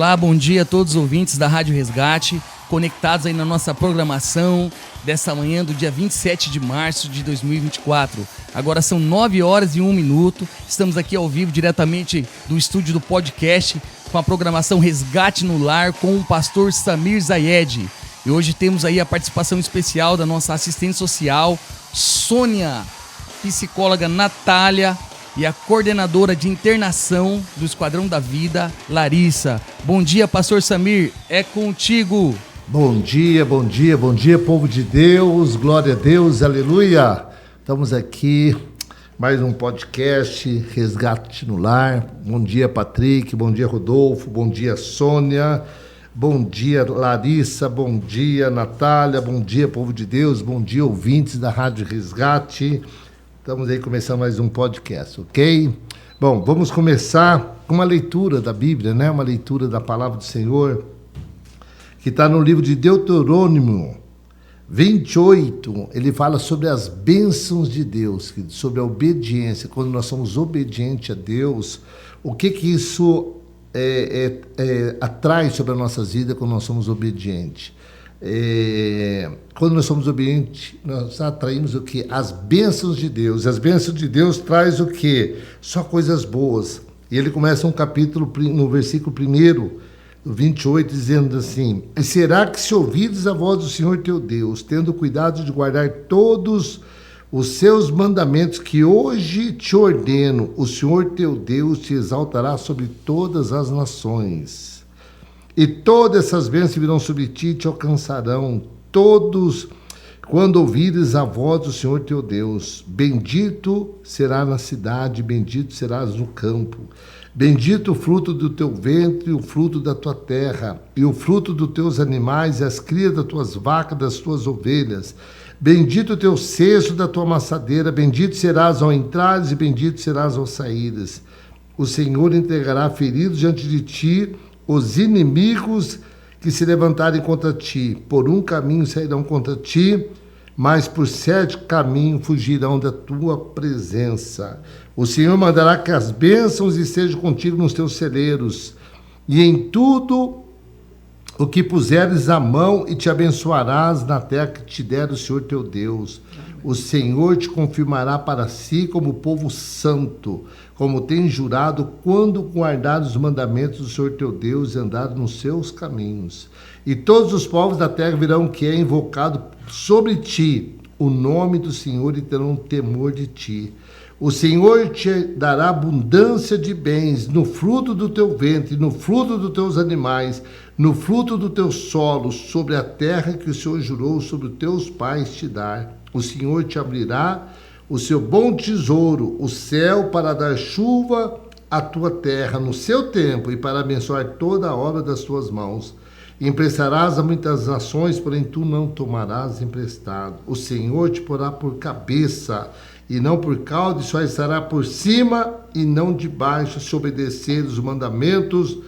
Olá, bom dia a todos os ouvintes da Rádio Resgate, conectados aí na nossa programação dessa manhã do dia 27 de março de 2024. Agora são 9 horas e 1 minuto, estamos aqui ao vivo diretamente do estúdio do podcast com a programação Resgate no Lar com o pastor Samir Zayed. E hoje temos aí a participação especial da nossa assistente social, Sônia, psicóloga Natália e a coordenadora de internação do Esquadrão da Vida, Larissa. Bom dia, pastor Samir, é contigo. Bom dia, bom dia, bom dia, povo de Deus, glória a Deus, aleluia. Estamos aqui, mais um podcast, Resgate no Lar. Bom dia, Patrick, bom dia, Rodolfo, bom dia, Sônia, bom dia, Larissa, bom dia, Natália, bom dia, povo de Deus, bom dia, ouvintes da Rádio Resgate. Estamos aí começando mais um podcast, ok? Bom, vamos começar com uma leitura da Bíblia, né? Uma leitura da Palavra do Senhor, que está no livro de Deuteronômio 28. Ele fala sobre as bênçãos de Deus, sobre a obediência. Quando nós somos obedientes a Deus, o que isso atrai sobre as nossas vidas quando nós somos obedientes? Quando nós somos obedientes, nós atraímos o que? As bênçãos de Deus. As bênçãos de Deus traz o que? Só coisas boas. E ele começa um capítulo no versículo 1, 28, dizendo assim: E será que se ouvires a voz do Senhor teu Deus, tendo cuidado de guardar todos os seus mandamentos que hoje te ordeno, o Senhor teu Deus te exaltará sobre todas as nações. E todas essas bênçãos virão sobre ti e te alcançarão todos quando ouvires a voz do Senhor teu Deus. Bendito será na cidade, bendito serás no campo. Bendito o fruto do teu ventre, o fruto da tua terra, e o fruto dos teus animais, e as crias das tuas vacas, das tuas ovelhas. Bendito o teu cesto da tua amassadeira, bendito serás ao entrares e bendito serás ao saíres. O Senhor entregará feridos diante de ti os inimigos que se levantarem contra ti. Por um caminho sairão contra ti, mas por 7 caminhos fugirão da tua presença. O Senhor mandará que as bênçãos estejam contigo nos teus celeiros, e em tudo o que puseres a mão, e te abençoarás na terra que te der o Senhor teu Deus. O Senhor te confirmará para si como povo santo, como tem jurado, quando guardares os mandamentos do Senhor teu Deus e andares nos seus caminhos. E todos os povos da terra virão que é invocado sobre ti o nome do Senhor e terão temor de ti. O Senhor te dará abundância de bens no fruto do teu ventre, no fruto dos teus animais, no fruto do teu solo, sobre a terra que o Senhor jurou sobre os teus pais te dar. O Senhor te abrirá o seu bom tesouro, o céu, para dar chuva à tua terra no seu tempo e para abençoar toda a obra das tuas mãos. Emprestarás a muitas nações, porém tu não tomarás emprestado. O Senhor te porá por cabeça e não por cauda, e só estará por cima e não debaixo, se obedeceres os mandamentos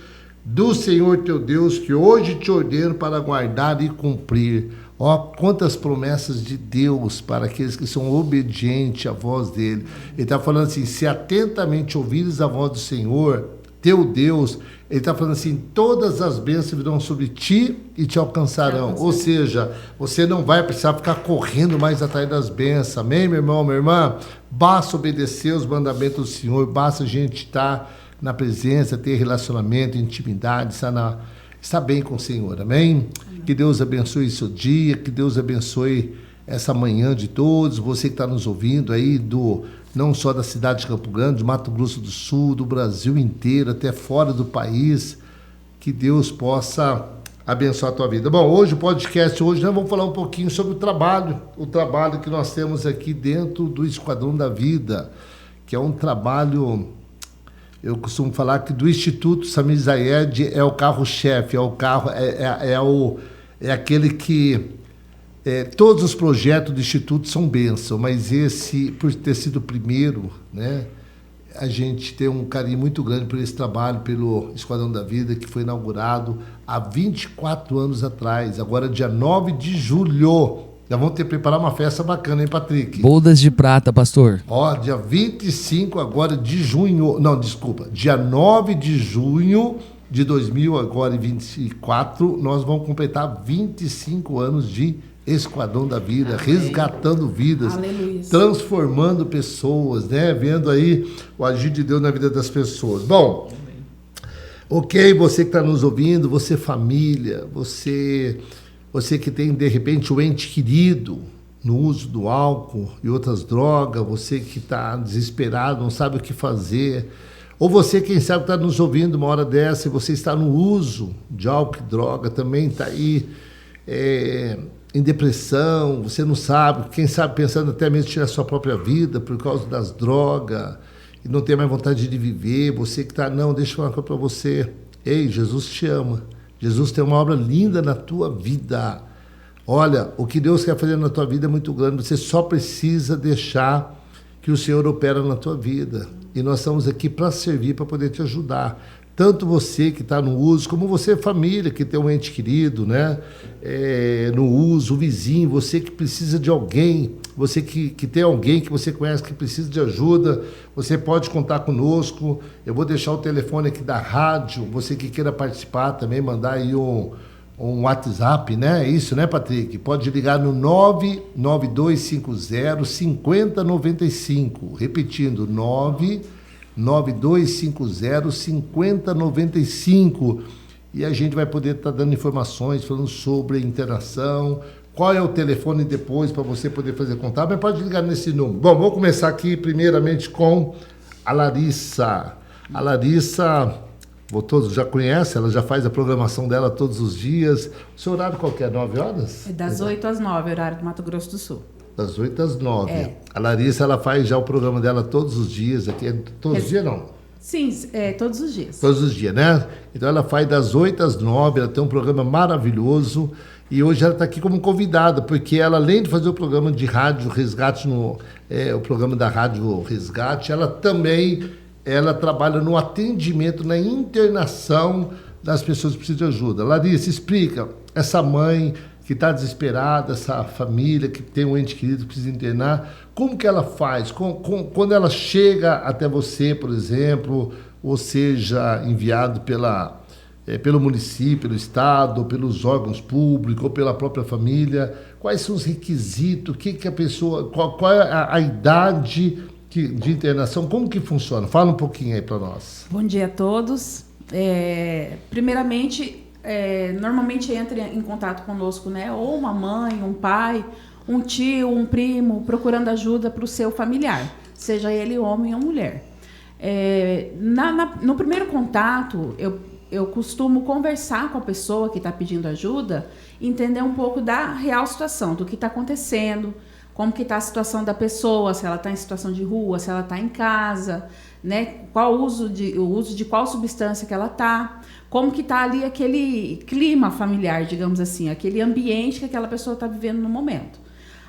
do Senhor teu Deus, que hoje te ordeno para guardar e cumprir. Ó, quantas promessas de Deus para aqueles que são obedientes à voz dele. Ele está falando assim: se atentamente ouvires a voz do Senhor teu Deus, ele está falando assim: todas as bênçãos virão sobre ti e te alcançarão. Ou seja, você não vai precisar ficar correndo mais atrás das bênçãos. Amém, meu irmão, minha irmã? Basta obedecer os mandamentos do Senhor, basta a gente estar na presença, ter relacionamento, intimidade, estar bem com o Senhor. Amém? Que Deus abençoe seu dia, que Deus abençoe essa manhã de todos, você que está nos ouvindo aí, não só da cidade de Campo Grande, do Mato Grosso do Sul, do Brasil inteiro, até fora do país, que Deus possa abençoar a tua vida. Bom, hoje o podcast, nós vamos falar um pouquinho sobre o trabalho que nós temos aqui dentro do Esquadrão da Vida, que é um trabalho, eu costumo falar que do Instituto Samir Zayed é o carro-chefe, é aquele que todos os projetos do Instituto são bênção, mas esse, por ter sido o primeiro, né, a gente tem um carinho muito grande por esse trabalho, pelo Esquadrão da Vida, que foi inaugurado há 24 anos atrás, agora dia 9 de julho. Já vamos ter que preparar uma festa bacana, hein, Patrick? Bodas de prata, pastor. Ó, dia 25 agora de junho, não, desculpa, dia 9 de junho de 2000, agora em 24, nós vamos completar 25 anos de Esquadrão da Vida, resgatando vidas, Aleluia. Transformando pessoas, né? Vendo aí o agir de Deus na vida das pessoas. Bom, ok, você que está nos ouvindo, você família, você que tem, de repente, um ente querido no uso do álcool e outras drogas, você que está desesperado, não sabe o que fazer, ou você, quem sabe, está nos ouvindo uma hora dessa e você está no uso de álcool e droga, também está aí em depressão, você não sabe, quem sabe pensando até mesmo em tirar a sua própria vida por causa das drogas e não tem mais vontade de viver, você que está, não, deixa eu falar uma coisa para você, ei, Jesus te ama, Jesus tem uma obra linda na tua vida, olha, o que Deus quer fazer na tua vida é muito grande, você só precisa deixar que o Senhor opera na tua vida, e nós estamos aqui para servir, para poder te ajudar, tanto você que está no uso, como você, família, que tem um ente querido, né? No uso, o vizinho, você que precisa de alguém, você que tem alguém que você conhece que precisa de ajuda, você pode contar conosco. Eu vou deixar o telefone aqui da rádio, você que queira participar também, mandar aí um WhatsApp, né? É isso, né, Patrick? Pode ligar no 99250-5095, repetindo, 99250-5095, e a gente vai poder estar dando informações, falando sobre a internação, qual é o telefone depois para você poder fazer contato, mas pode ligar nesse número. Bom, vou começar aqui primeiramente com a Larissa. A Larissa, todos já conhecem, ela já faz a programação dela todos os dias. O seu horário qual que é? 9 horas? É das 8 às 9, horário do Mato Grosso do Sul. Das 8 às 9. A Larissa, ela faz já o programa dela todos os dias. Aqui, todos os dias, não? Sim, todos os dias. Todos os dias, né? Então, ela faz das 8 às 9, ela tem um programa maravilhoso. E hoje ela está aqui como convidada, porque ela, além de fazer o programa de rádio Resgate, o programa da Rádio Resgate, ela também trabalha no atendimento, na internação das pessoas que precisam de ajuda. Larissa, explica, essa mãe que está desesperada, essa família que tem um ente querido que precisa internar, como que ela faz? Quando ela chega até você, por exemplo, ou seja, enviado pelo município, pelo estado, pelos órgãos públicos, ou pela própria família, quais são os requisitos, que a pessoa, qual é a idade de internação, como que funciona? Fala um pouquinho aí para nós. Bom dia a todos. Primeiramente, normalmente entra em contato conosco, né? Ou uma mãe, um pai, um tio, um primo, procurando ajuda para o seu familiar, seja ele homem ou mulher. No primeiro contato, eu costumo conversar com a pessoa que está pedindo ajuda, entender um pouco da real situação, do que está acontecendo, como que está a situação da pessoa, se ela está em situação de rua, se ela está em casa, né? Qual o uso de qual substância que ela está, como que está ali aquele clima familiar, digamos assim, aquele ambiente que aquela pessoa está vivendo no momento.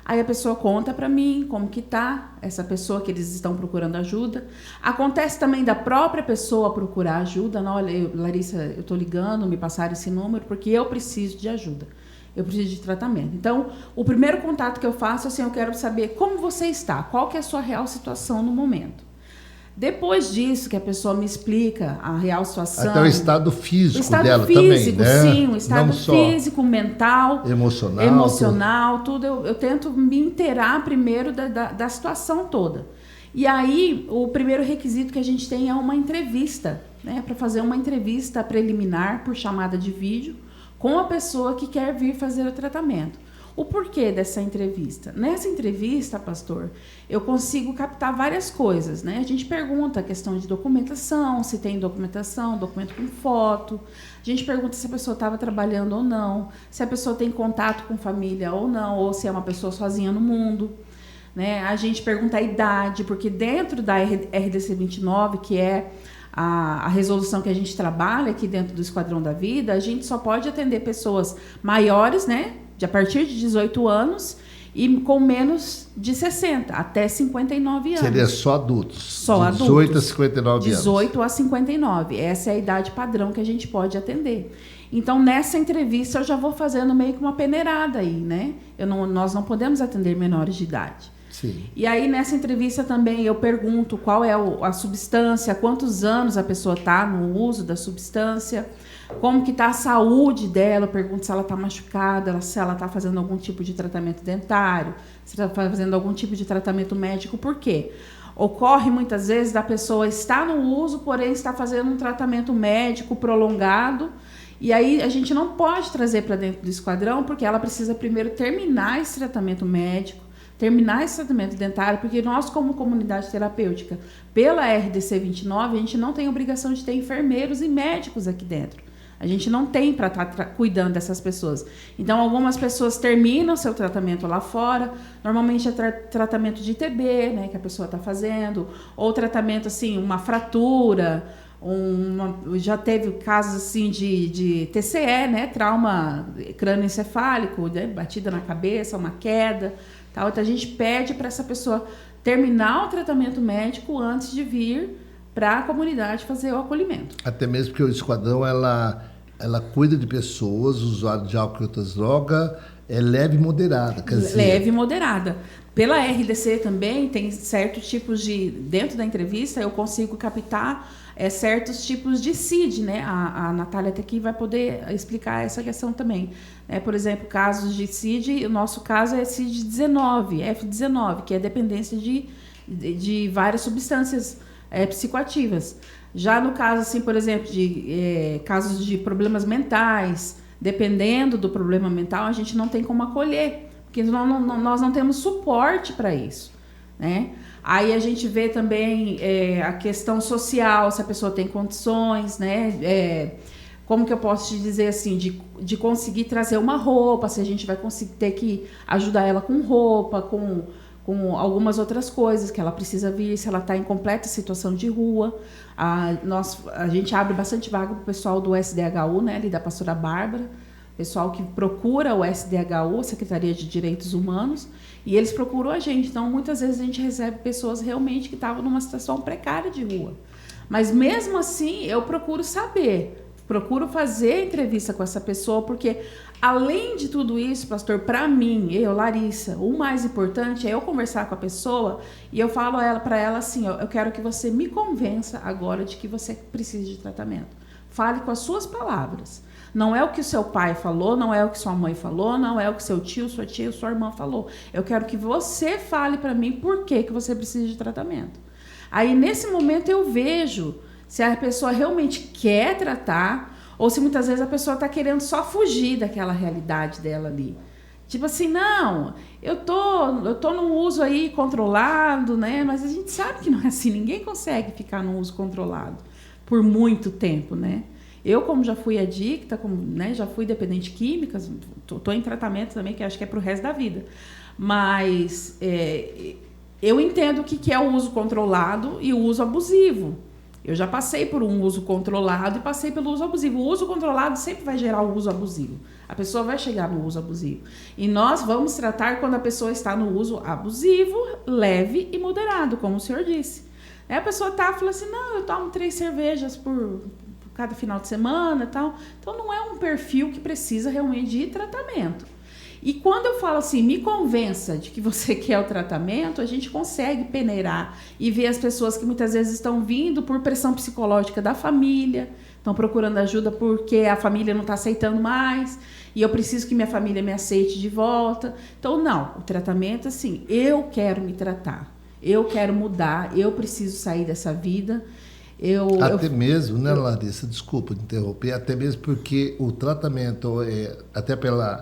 Aí a pessoa conta para mim como que está essa pessoa que eles estão procurando ajuda. Acontece também da própria pessoa procurar ajuda. Não, olha, Larissa, eu estou ligando, me passaram esse número porque eu preciso de ajuda. Eu preciso de tratamento. Então, o primeiro contato que eu faço, assim, eu quero saber como você está, qual que é a sua real situação no momento. Depois disso, que a pessoa me explica a real situação... Até o estado físico dela físico, também, né? Sim, o estado físico, mental, emocional, tudo. Eu tento me inteirar primeiro da situação toda. E aí, o primeiro requisito que a gente tem é uma entrevista, né? Para fazer uma entrevista preliminar por chamada de vídeo com a pessoa que quer vir fazer o tratamento. O porquê dessa entrevista? Nessa entrevista, pastor, eu consigo captar várias coisas, né? A gente pergunta a questão de documentação, se tem documentação, documento com foto. A gente pergunta se a pessoa estava trabalhando ou não, se a pessoa tem contato com família ou não, ou se é uma pessoa sozinha no mundo, né? A gente pergunta a idade, porque dentro da RDC 29, que é a resolução que a gente trabalha aqui dentro do Esquadrão da Vida, a gente só pode atender pessoas maiores, né? A partir de 18 anos e com menos de 60, até 59 anos. Seria só adultos? Só 18 adultos. 18 a 59 anos. 18 a 59. Essa é a idade padrão que a gente pode atender. Então, nessa entrevista, eu já vou fazendo meio que uma peneirada aí, né? Nós não podemos atender menores de idade. Sim. E aí, nessa entrevista também, eu pergunto qual é a substância, há quantos anos a pessoa está no uso da substância, como que está a saúde dela, eu pergunto se ela está machucada, se ela está fazendo algum tipo de tratamento dentário, se ela está fazendo algum tipo de tratamento médico. Por quê? Ocorre muitas vezes da pessoa estar no uso, porém está fazendo um tratamento médico prolongado, e aí a gente não pode trazer para dentro do esquadrão, porque ela precisa primeiro terminar esse tratamento médico, terminar esse tratamento dentário, porque nós, como comunidade terapêutica, pela RDC 29, a gente não tem obrigação de ter enfermeiros e médicos aqui dentro. A gente não tem para estar cuidando dessas pessoas. Então, algumas pessoas terminam seu tratamento lá fora. Normalmente é tratamento de TB, né, que a pessoa está fazendo, ou tratamento, assim, uma fratura, já teve casos assim de TCE, né, trauma crânioencefálico, né, batida na cabeça, uma queda, tal. Então, a gente pede para essa pessoa terminar o tratamento médico antes de vir para a comunidade fazer o acolhimento. Até mesmo porque o esquadrão, ela cuida de pessoas, usuários de álcool e outras drogas, é leve e moderada. Quer dizer... Leve e moderada. Pela RDC também tem certos tipos de... Dentro da entrevista eu consigo captar certos tipos de CID, né? A Natália até aqui vai poder explicar essa questão também. Por exemplo, casos de CID, o nosso caso é CID-19, F19, que é dependência de várias substâncias psicoativas. Já no caso, assim, por exemplo, de casos de problemas mentais, dependendo do problema mental, a gente não tem como acolher, porque nós não temos suporte para isso, né? Aí a gente vê também a questão social, se a pessoa tem condições, né? Como que eu posso te dizer assim, de conseguir trazer uma roupa, se a gente vai conseguir ter que ajudar ela com roupa, com algumas outras coisas que ela precisa vir, se ela está em completa situação de rua. A gente abre bastante vaga para o pessoal do SDHU, né, ali da pastora Bárbara, pessoal que procura o SDHU, Secretaria de Direitos Humanos, e eles procuram a gente. Então, muitas vezes a gente recebe pessoas realmente que estavam numa situação precária de rua. Mas mesmo assim, eu procuro saber, procuro fazer entrevista com essa pessoa, porque além de tudo isso, pastor, para mim, Larissa, o mais importante é eu conversar com a pessoa e eu falo para ela assim, eu quero que você me convença agora de que você precisa de tratamento. Fale com as suas palavras. Não é o que o seu pai falou, não é o que sua mãe falou, não é o que seu tio, sua tia, sua irmã falou. Eu quero que você fale para mim por que você precisa de tratamento. Aí, nesse momento, eu vejo se a pessoa realmente quer tratar ou se muitas vezes a pessoa está querendo só fugir daquela realidade dela ali. Tipo assim, não, eu tô num uso aí controlado, né? Mas a gente sabe que não é assim, ninguém consegue ficar num uso controlado por muito tempo, né? Eu, como já fui adicta, já fui dependente de químicas, tô em tratamento também, que acho que é pro resto da vida. Mas eu entendo o que é o uso controlado e o uso abusivo. Eu já passei por um uso controlado e passei pelo uso abusivo. O uso controlado sempre vai gerar o uso abusivo. A pessoa vai chegar no uso abusivo. E nós vamos tratar quando a pessoa está no uso abusivo, leve e moderado, como o senhor disse. Aí a pessoa fala assim, não, eu tomo 3 cervejas por cada final de semana e tal. Então, não é um perfil que precisa realmente de tratamento. E quando eu falo assim, me convença de que você quer o tratamento, a gente consegue peneirar e ver as pessoas que muitas vezes estão vindo por pressão psicológica da família, estão procurando ajuda porque a família não está aceitando mais e eu preciso que minha família me aceite de volta. Então, não, o tratamento, assim, eu quero me tratar, eu quero mudar, eu preciso sair dessa vida. Mesmo, né, Larissa? Desculpa interromper, até mesmo porque o tratamento, até pela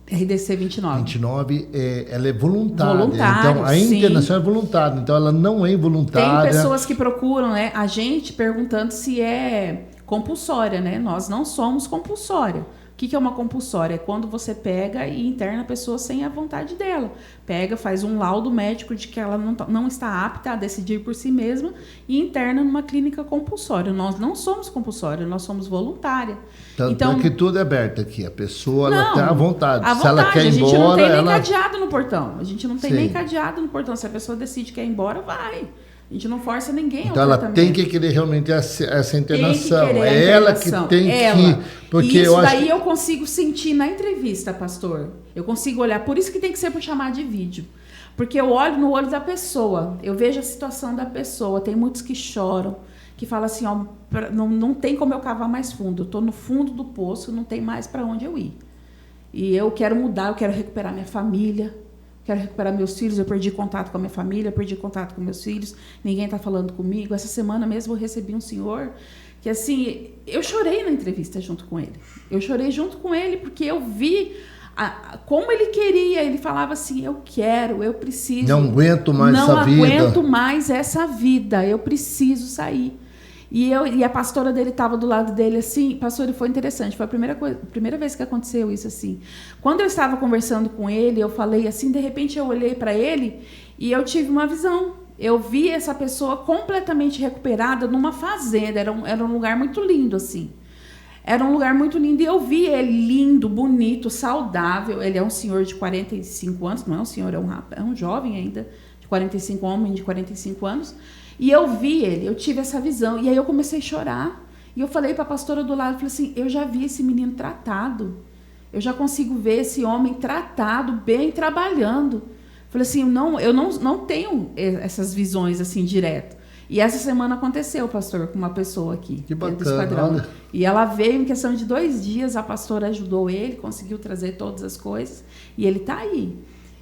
RDC 29, ela é voluntária. Voluntário, então, a internacional é voluntária, então ela não é involuntária. Tem pessoas que procuram, né, a gente perguntando se é compulsória, né? Nós não somos compulsória. O que é uma compulsória? É quando você pega e interna a pessoa sem a vontade dela. Pega, faz um laudo médico de que ela não está apta a decidir por si mesma e interna numa clínica compulsória. Nós não somos compulsória, nós somos voluntária. Então, é que tudo é aberto aqui. A pessoa ela tem a vontade. Se ela quer ir embora... A gente não tem nem cadeado no portão. A gente não tem nem cadeado no portão. Se a pessoa decide que quer ir embora, vai. A gente não força ninguém então ao ela tratamento. tem que querer realmente essa internação. Tem que é ela que tem que... Porque isso daí eu consigo sentir na entrevista, pastor. Eu consigo olhar. Por isso que tem que ser por chamar de vídeo. Porque eu olho no olho da pessoa. Eu vejo a situação da pessoa. Tem muitos que choram. Que falam assim, ó, não tem como eu cavar mais fundo. Eu estou no fundo do poço, não tem mais para onde eu ir. E eu quero mudar, eu quero recuperar minha família. Quero recuperar meus filhos, eu perdi contato com a minha família, eu perdi contato com meus filhos, ninguém está falando comigo. Essa semana mesmo eu recebi um senhor que, assim, eu chorei na entrevista junto com ele. Eu chorei junto com ele porque eu vi como ele queria. Ele falava assim, eu quero, eu preciso. Não aguento mais essa vida. Não aguento mais essa vida, eu preciso sair. E a pastora dele estava do lado dele assim, pastor, e foi interessante, foi a primeira vez que aconteceu isso assim. Quando eu estava conversando com ele, eu falei assim, de repente eu olhei para ele e eu tive uma visão. Eu vi essa pessoa completamente recuperada numa fazenda, era um lugar muito lindo assim. Era um lugar muito lindo e eu vi ele lindo, bonito, saudável. Ele é um senhor de 45 anos, não é um senhor, é um jovem ainda, de 45, homem de 45 anos. E eu vi ele, eu tive essa visão. E aí eu comecei a chorar. E eu falei para a pastora do lado, falei assim, eu já vi esse menino tratado. Eu já consigo ver esse homem tratado, bem, trabalhando. Falei assim, eu não tenho essas visões assim direto. E essa semana aconteceu, pastor, com uma pessoa aqui. Que bacana, do esquadrão. olha. E ela veio em questão de 2 dias, a pastora ajudou ele, conseguiu trazer todas as coisas. E ele está aí.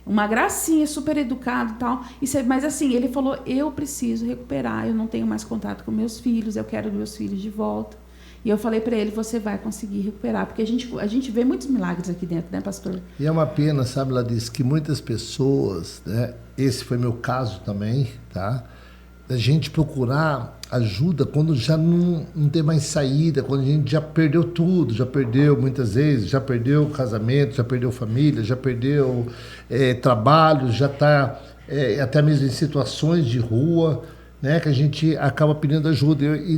Uma gracinha, super educado e tal. Mas assim, ele falou, eu preciso recuperar, eu não tenho mais contato com meus filhos, eu quero meus filhos de volta. E eu falei para ele, você vai conseguir recuperar, porque a gente vê muitos milagres aqui dentro, né, pastor? E é uma pena, sabe, ela disse que muitas pessoas, né, esse foi meu caso também, tá? Da gente procurar ajuda quando já não tem mais saída, quando a gente já perdeu tudo, já perdeu muitas vezes, já perdeu casamento, já perdeu família, já perdeu trabalho, já está até mesmo em situações de rua, né, que a gente acaba pedindo ajuda. E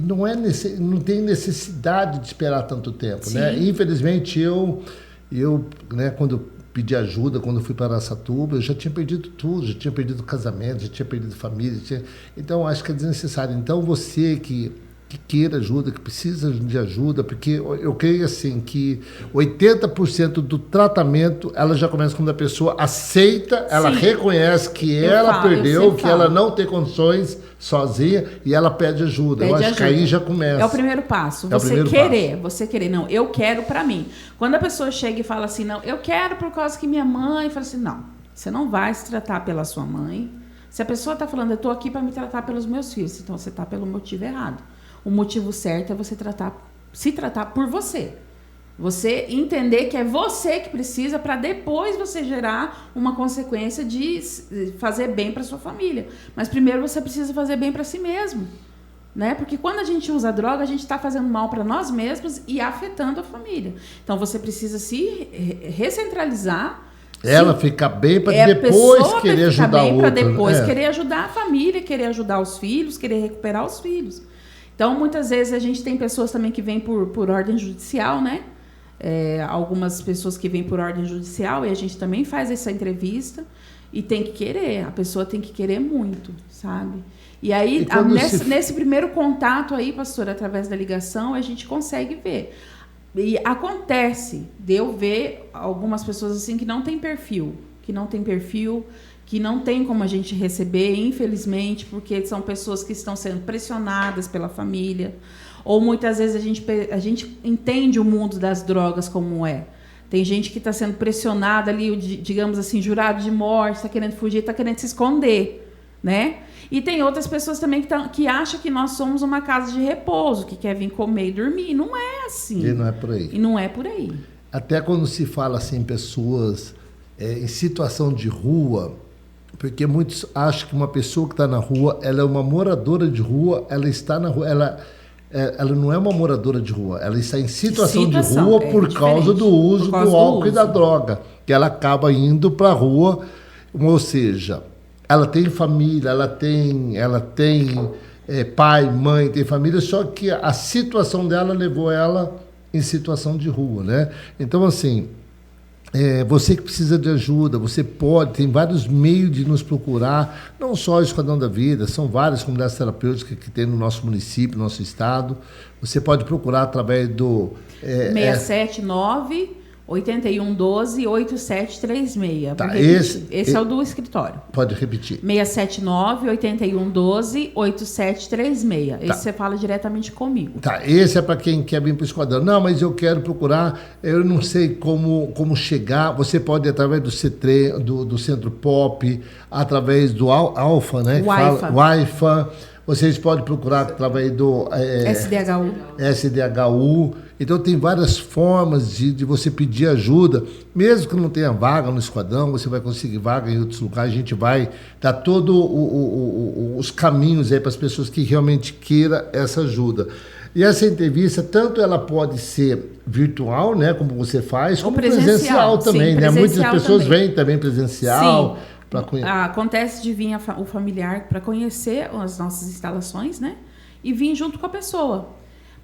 não tem necessidade de esperar tanto tempo. Né? Infelizmente, eu né, quando pedi ajuda, quando fui para Araçatuba, eu já tinha perdido tudo, já tinha perdido casamento, já tinha perdido família. Então, acho que é desnecessário. Então, você que queira ajuda, que precisa de ajuda, porque eu creio assim que 80% do tratamento, ela já começa quando a pessoa aceita, ela reconhece que ela perdeu, que ela não tem condições sozinha e ela pede ajuda. Eu acho que aí já começa. É o primeiro passo. Você querer. Não, eu quero para mim. Quando a pessoa chega e fala assim, não, eu quero por causa que minha mãe, fala assim, não, você não vai se tratar pela sua mãe. Se a pessoa está falando, eu estou aqui para me tratar pelos meus filhos, então você está pelo motivo errado. O motivo certo é você se tratar por você. Você entender que é você que precisa para depois você gerar uma consequência de fazer bem para sua família. Mas primeiro você precisa fazer bem para si mesmo. Né? Porque quando a gente usa droga, a gente está fazendo mal para nós mesmos e afetando a família. Então você precisa se recentralizar. Ela ficar bem para depois querer ajudar o outro. Para depois querer ajudar a família, querer ajudar os filhos, querer recuperar os filhos. Então, muitas vezes, a gente tem pessoas também que vêm por ordem judicial, né? Algumas pessoas que vêm por ordem judicial, e a gente também faz essa entrevista, e tem que querer, a pessoa tem que querer muito, sabe? E aí, nesse primeiro contato aí, pastor, através da ligação, a gente consegue ver. E acontece de eu ver algumas pessoas assim que não tem perfil, que não tem como a gente receber, infelizmente, porque são pessoas que estão sendo pressionadas pela família, ou muitas vezes a gente entende o mundo das drogas como é. Tem gente que está sendo pressionada ali, digamos assim, jurado de morte, está querendo fugir, está querendo se esconder, né? E tem outras pessoas também que acham que nós somos uma casa de repouso, que quer vir comer e dormir. Não é assim. E não é por aí. E não é por aí. Até quando se fala assim, pessoas em situação de rua, porque muitos acham que uma pessoa que está na rua, ela é uma moradora de rua, ela está na rua, ela não é uma moradora de rua, ela está em situação de rua por causa do uso do álcool e da droga, que ela acaba indo para a rua, ou seja, ela tem família, ela tem pai, mãe, tem família, só que a situação dela levou ela em situação de rua, né? Então, assim, Você que precisa de ajuda, você tem vários meios de nos procurar, não só o Esquadrão da Vida, são várias comunidades terapêuticas que tem no nosso município, no nosso estado. Você pode procurar através do... 679-8112-8736. Tá, esse é o do escritório. Pode repetir. 679-8112-8736. Esse você fala diretamente comigo. Tá, esse é para quem quer vir para o Esquadrão. Não, mas eu quero procurar, eu não sei como chegar. Você pode ir através do C3, do Centro Pop, através do Alfa, né? Wi-Fi. Vocês podem procurar através do SDHU. Então, tem várias formas de você pedir ajuda. Mesmo que não tenha vaga no Esquadrão, você vai conseguir vaga em outros lugares. A gente vai dar todos os caminhos aí para as pessoas que realmente queiram essa ajuda. E essa entrevista, tanto ela pode ser virtual, né, como você faz, como presencial também. Sim, né? Muitas pessoas vêm também presencial. Sim. Acontece de vir o familiar para conhecer as nossas instalações, né? E vir junto com a pessoa.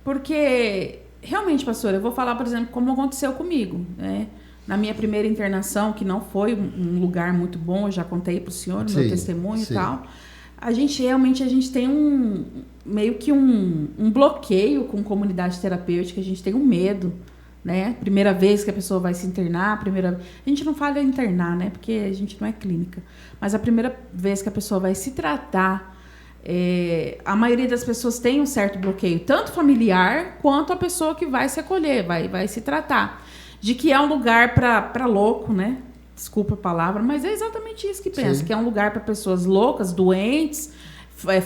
Porque, realmente, pastora, eu vou falar, por exemplo, como aconteceu comigo, né? Na minha primeira internação, que não foi um lugar muito bom, eu já contei para o senhor, no meu testemunho e tal. A gente tem meio que um bloqueio com comunidade terapêutica, a gente tem um medo. Né? Primeira vez que a pessoa vai se internar, a gente não fala internar, né? Porque a gente não é clínica, mas a primeira vez que a pessoa vai se tratar, a maioria das pessoas tem um certo bloqueio, tanto familiar quanto a pessoa que vai se acolher, vai se tratar, de que é um lugar para louco, né? Desculpa a palavra, mas é exatamente isso que pensa, que é um lugar para pessoas loucas, doentes,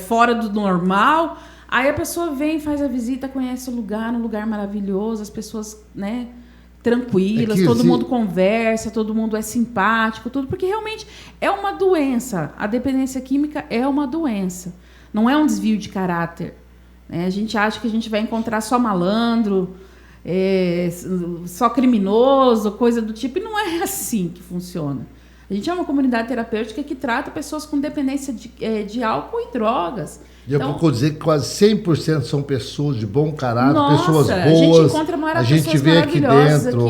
fora do normal. Aí a pessoa vem, faz a visita, conhece o lugar, um lugar maravilhoso, as pessoas, né, tranquilas, todo mundo conversa, todo mundo é simpático, tudo, porque realmente é uma doença. A dependência química é uma doença, não é um desvio de caráter. Né? A gente acha que a gente vai encontrar só malandro, só criminoso, coisa do tipo, e não é assim que funciona. A gente é uma comunidade terapêutica que trata pessoas com dependência de álcool e drogas. E eu procuro dizer que quase 100% são pessoas de bom caráter, pessoas boas. A gente encontra a gente vê aqui dentro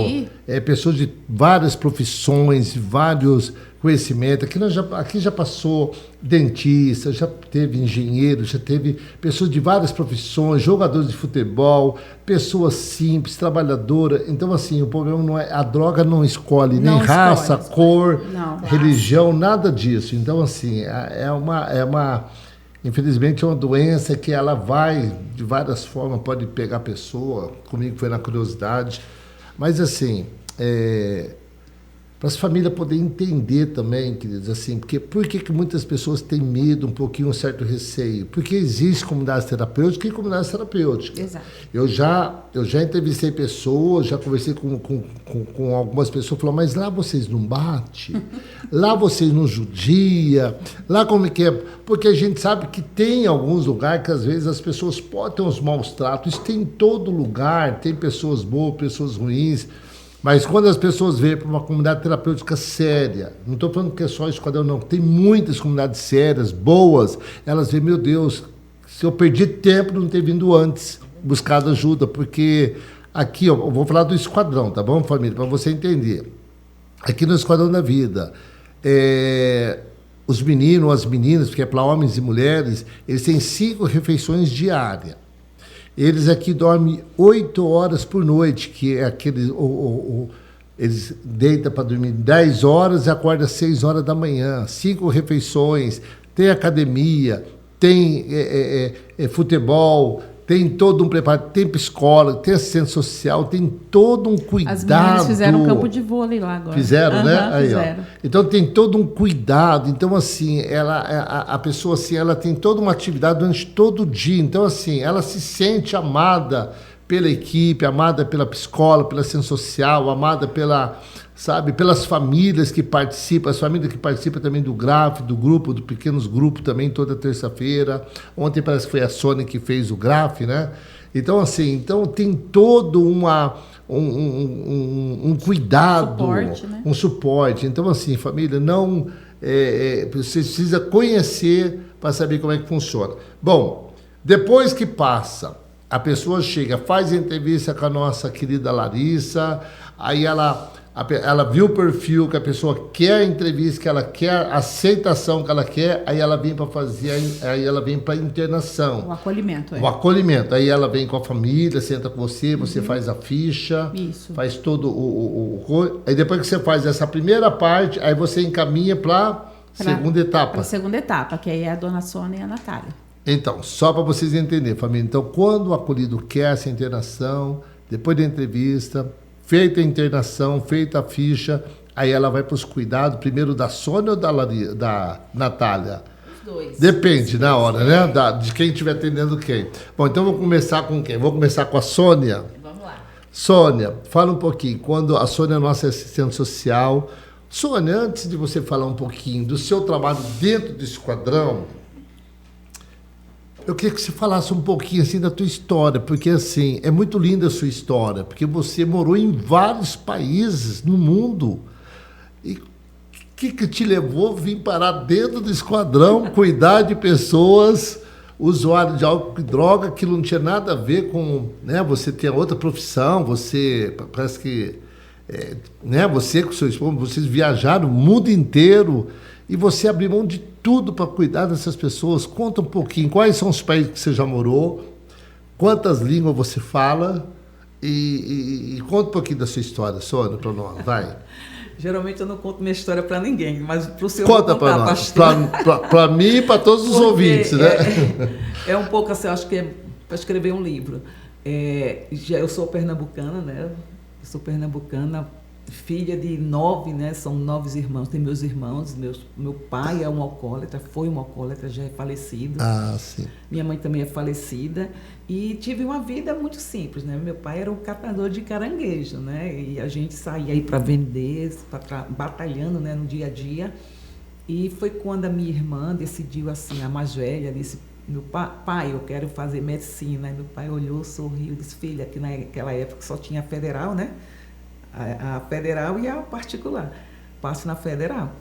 pessoas de várias profissões, vários conhecimentos. Aqui já passou dentista, já teve engenheiro, já teve pessoas de várias profissões, jogadores de futebol, pessoas simples, trabalhadoras. Então, assim, o problema não é... A droga não escolhe nem raça, cor, religião, nada disso. Então, assim, infelizmente é uma doença que ela vai de várias formas, pode pegar a pessoa, comigo foi na curiosidade, mas assim, para as famílias poderem entender também, queridos, assim, porque por que muitas pessoas têm medo, um pouquinho, um certo receio? Porque existe comunidades terapêuticas e comunidades terapêuticas. Exato. Eu já entrevistei pessoas, já conversei com algumas pessoas, falaram, mas lá vocês não batem? Lá vocês não judiam? Lá como é que é? Porque a gente sabe que tem alguns lugares que às vezes as pessoas podem ter uns maus tratos, isso tem em todo lugar, tem pessoas boas, pessoas ruins. Mas quando as pessoas vêm para uma comunidade terapêutica séria, não estou falando que é só Esquadrão, não, tem muitas comunidades sérias, boas, elas veem, meu Deus, se eu perdi tempo não ter vindo antes, buscado ajuda, porque aqui, ó, eu vou falar do Esquadrão, tá bom, família, para você entender. Aqui no Esquadrão da Vida, os meninos, as meninas, porque é para homens e mulheres, eles têm 5 refeições diárias. Eles aqui dormem 8 horas por noite, que é aquele... eles deitam para dormir 10 horas e acordam às 6 horas da manhã. 5 refeições, tem academia, tem futebol, tem todo um preparo, tem psicólogo, tem assistente social, tem todo um cuidado. As meninas fizeram um campo de vôlei lá agora. Fizeram, né? Aí, fizeram. Ó. Então tem todo um cuidado. Então, assim, a pessoa assim, ela tem toda uma atividade durante todo o dia. Então, assim, ela se sente amada pela equipe, amada pela psicóloga, pela assistente social, amada pelas famílias que participam, as famílias que participam também do GRAF, do grupo, do pequenos grupos também, toda terça-feira. Ontem parece que foi a Sônia que fez o GRAF, né? Então, assim, tem todo um cuidado, suporte, né? Um suporte. Então, assim, família, você precisa conhecer para saber como é que funciona. Bom, depois que passa, a pessoa chega, faz a entrevista com a nossa querida Larissa, aí ela ela viu o perfil que a pessoa quer a entrevista, que ela quer a aceitação que ela quer, aí ela vem para fazer, aí ela vem para internação. O acolhimento. O acolhimento. Aí ela vem com a família, senta com você, você faz a ficha, faz todo aí depois que você faz essa primeira parte, aí você encaminha para segunda etapa. Para a segunda etapa, que aí é a dona Sônia e a Natália. Então, só para vocês entenderem, família. Então, quando o acolhido quer essa internação, depois da entrevista, feita a internação, feita a ficha, aí ela vai para os cuidados, primeiro da Sônia ou da Natália? Os dois. Depende, na hora, né? De quem estiver atendendo quem. Bom, então vou começar com quem? Vou começar com a Sônia. Vamos lá. Sônia, fala um pouquinho. Quando a Sônia é nossa assistente social. Sônia, antes de você falar um pouquinho do seu trabalho dentro do esquadrão, eu queria que você falasse um pouquinho assim da tua história, porque assim, é muito linda a sua história, porque você morou em vários países no mundo. E o que te levou a vir parar dentro do esquadrão, cuidar de pessoas, usuários de álcool e droga, que não tinha nada a ver com, né, você ter outra profissão, você parece que, né, você com seu esposo, vocês viajaram o mundo inteiro e você abriu mão de tudo para cuidar dessas pessoas. Conta um pouquinho, quais são os países que você já morou, quantas línguas você fala e conta um pouquinho da sua história, Sônia, para nós, vai. Geralmente eu não conto minha história para ninguém, mas para o senhor conta para nós, para mim e para todos os ouvintes, né? É um pouco assim, eu acho que é para escrever um livro. Eu sou pernambucana, né? Eu sou pernambucana, filha de 9, né? São 9 irmãos, tem meus irmãos, meu pai é um alcoólatra, foi um alcoólatra, já é falecido. Ah, sim. Minha mãe também é falecida e tive uma vida muito simples, né? Meu pai era um catador de caranguejo, né? E a gente saía aí para vender, batalhando, né, no dia a dia. E foi quando a minha irmã decidiu, assim, a mais velha, disse: meu pai, eu quero fazer medicina. E meu pai olhou, sorriu, disse: filha, que naquela época só tinha a federal, né? A federal e a particular. Passo na federal.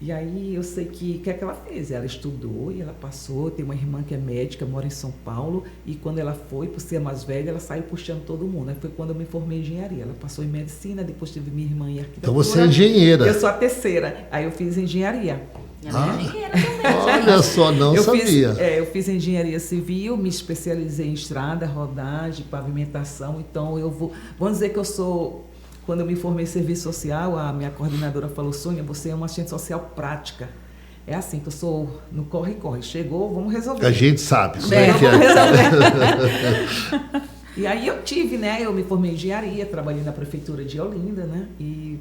E aí eu sei que o que é que ela fez? Ela estudou e ela passou. Tem uma irmã que é médica, mora em São Paulo. E quando ela foi, por ser mais velha, ela saiu puxando todo mundo. Aí foi quando eu me formei em engenharia. Ela passou em medicina, depois teve minha irmã em arquitetura. Então você é engenheira. Eu sou a terceira. Aí eu fiz engenharia. Olha só, não sabia. Eu fiz engenharia civil, me especializei em estrada, rodagem, pavimentação. Então vamos dizer que eu sou... Quando eu me formei em serviço social, a minha coordenadora falou: Sônia, você é uma assistente social prática. É assim que eu sou no corre-corre. Chegou, vamos resolver. A gente sabe como vamos resolver. E aí eu eu me formei em engenharia, trabalhei na prefeitura de Olinda, né? E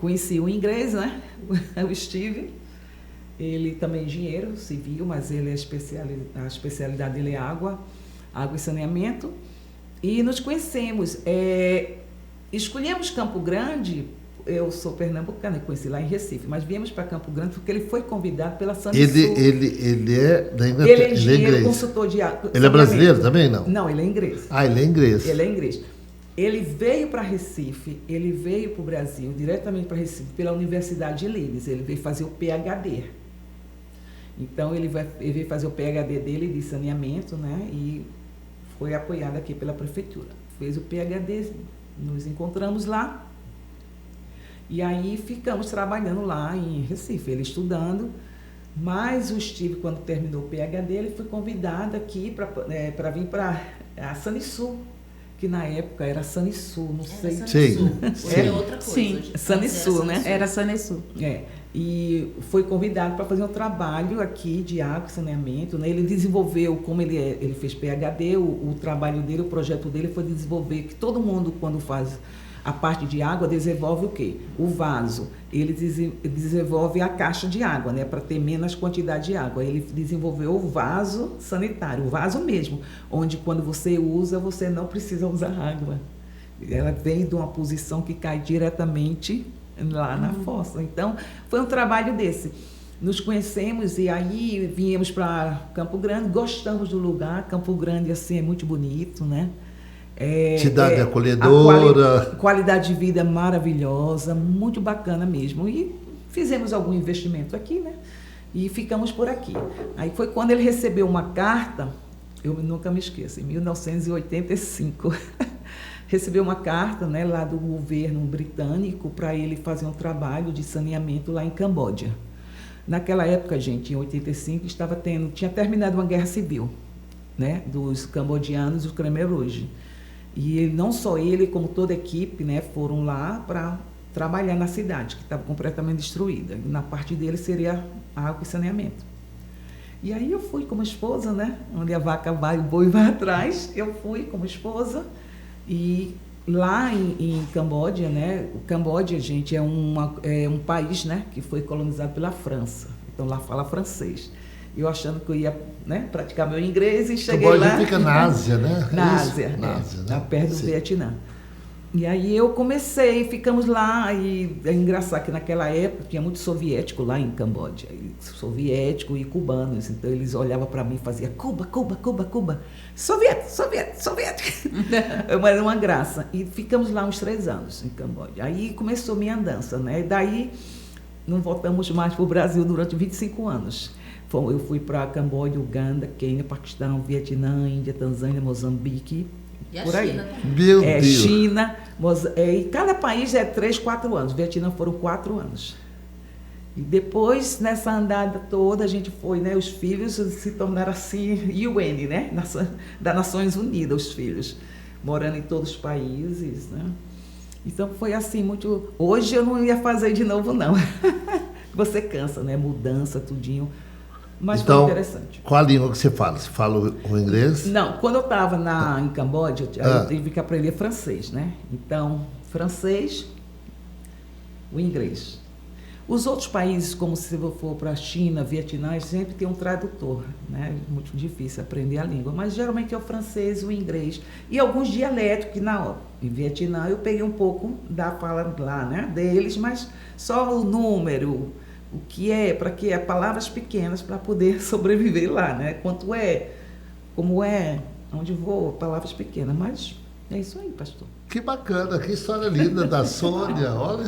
conheci o inglês, né? O Steve. Ele também é engenheiro civil, mas ele a especialidade dele é água e saneamento. E nos conhecemos. Escolhemos Campo Grande, eu sou pernambucana e conheci lá em Recife, mas viemos para Campo Grande porque ele foi convidado pela Sandisul. Ele é da Inglaterra? Ele é engenheiro, consultor de água. Ele é brasileiro também, não? Não, ele é inglês. Ah, ele é inglês. Ele é inglês. Ele veio para Recife, ele veio para o Brasil, diretamente para Recife, pela Universidade de Leeds. Ele veio fazer o PhD. Então, ele veio fazer o PhD dele de saneamento, né? E foi apoiado aqui pela prefeitura. Fez o PhD, nos encontramos lá. E aí ficamos trabalhando lá em Recife, ele estudando. Mas o Steve, quando terminou o PhD, ele foi convidado aqui para vir para a Sandisul, que na época era Sandisul, não sei. Sim. Era outra coisa. Sim, Sandisul, né? Era Sandisul. E foi convidado para fazer um trabalho aqui de água e saneamento, né? Ele desenvolveu, como ele fez PhD, o trabalho dele, o projeto dele foi desenvolver, que todo mundo, quando faz a parte de água, desenvolve o quê? O vaso. Ele desenvolve a caixa de água, né? Para ter menos quantidade de água. Ele desenvolveu o vaso sanitário, o vaso mesmo, onde quando você usa, você não precisa usar água. Ela vem de uma posição que cai diretamente lá na fossa. Então, foi um trabalho desse. Nos conhecemos e aí viemos para Campo Grande, gostamos do lugar. Campo Grande, assim, é muito bonito, né? Cidade acolhedora. Qualidade de vida maravilhosa, muito bacana mesmo. E fizemos algum investimento aqui, né? E ficamos por aqui. Aí foi quando ele recebeu uma carta, eu nunca me esqueço, em 1985, recebeu uma carta, né, lá do governo britânico para ele fazer um trabalho de saneamento lá em Camboja. Naquela época, gente, em 85, tinha terminado uma guerra civil, né, dos cambodianos e os Khmer Rouge. E não só ele, como toda a equipe, né, foram lá para trabalhar na cidade, que estava completamente destruída. E na parte dele seria água e saneamento. E aí eu fui como esposa, né, onde a vaca vai, o boi vai atrás, eu fui como esposa. E lá em Camboja, né, o Camboja, gente, é um país, né, que foi colonizado pela França. Então lá fala francês. Eu achando que eu ia, né, praticar meu inglês e cheguei lá. Camboja fica na Ásia, né? Na Ásia, né? Perto do Vietnã. E aí eu comecei, ficamos lá, e é engraçado que naquela época tinha muito soviético lá em Camboja, soviético e cubanos, então eles olhavam para mim e faziam Cuba, Cuba, Cuba, Cuba, soviético. Era uma graça. E ficamos lá uns 3 anos em Camboja. Aí começou minha andança, né? E daí não voltamos mais para o Brasil durante 25 anos. Eu fui para Camboja, Uganda, Quênia, Paquistão, Vietnã, Índia, Tanzânia, Moçambique, e por aí. Meu Deus. China, e cada país é 3, 4 anos. Vietnã foram 4 anos. E depois, nessa andada toda, a gente foi, né? Os filhos se tornaram assim, UN, né? Das Nações Unidas, os filhos. Morando em todos os países, né? Então foi assim, muito... Hoje eu não ia fazer de novo, não. Você cansa, né? Mudança, tudinho. Mas então, foi interessante. Qual a língua que você fala? Você fala o inglês? Não, quando eu estava em Camboja, eu tive que aprender francês, né? Então, francês, o inglês. Os outros países, como se eu for para a China, Vietnã, sempre tem um tradutor, né? Muito difícil aprender a língua, mas geralmente é o francês, o inglês e alguns dialetos que em Vietnã eu peguei um pouco da fala lá, né, deles, mas só o número, o que é, para que é, palavras pequenas para poder sobreviver lá, né? Quanto é, como é, onde vou, palavras pequenas, mas é isso aí, pastor. Que bacana, que história linda da Sônia. Olha,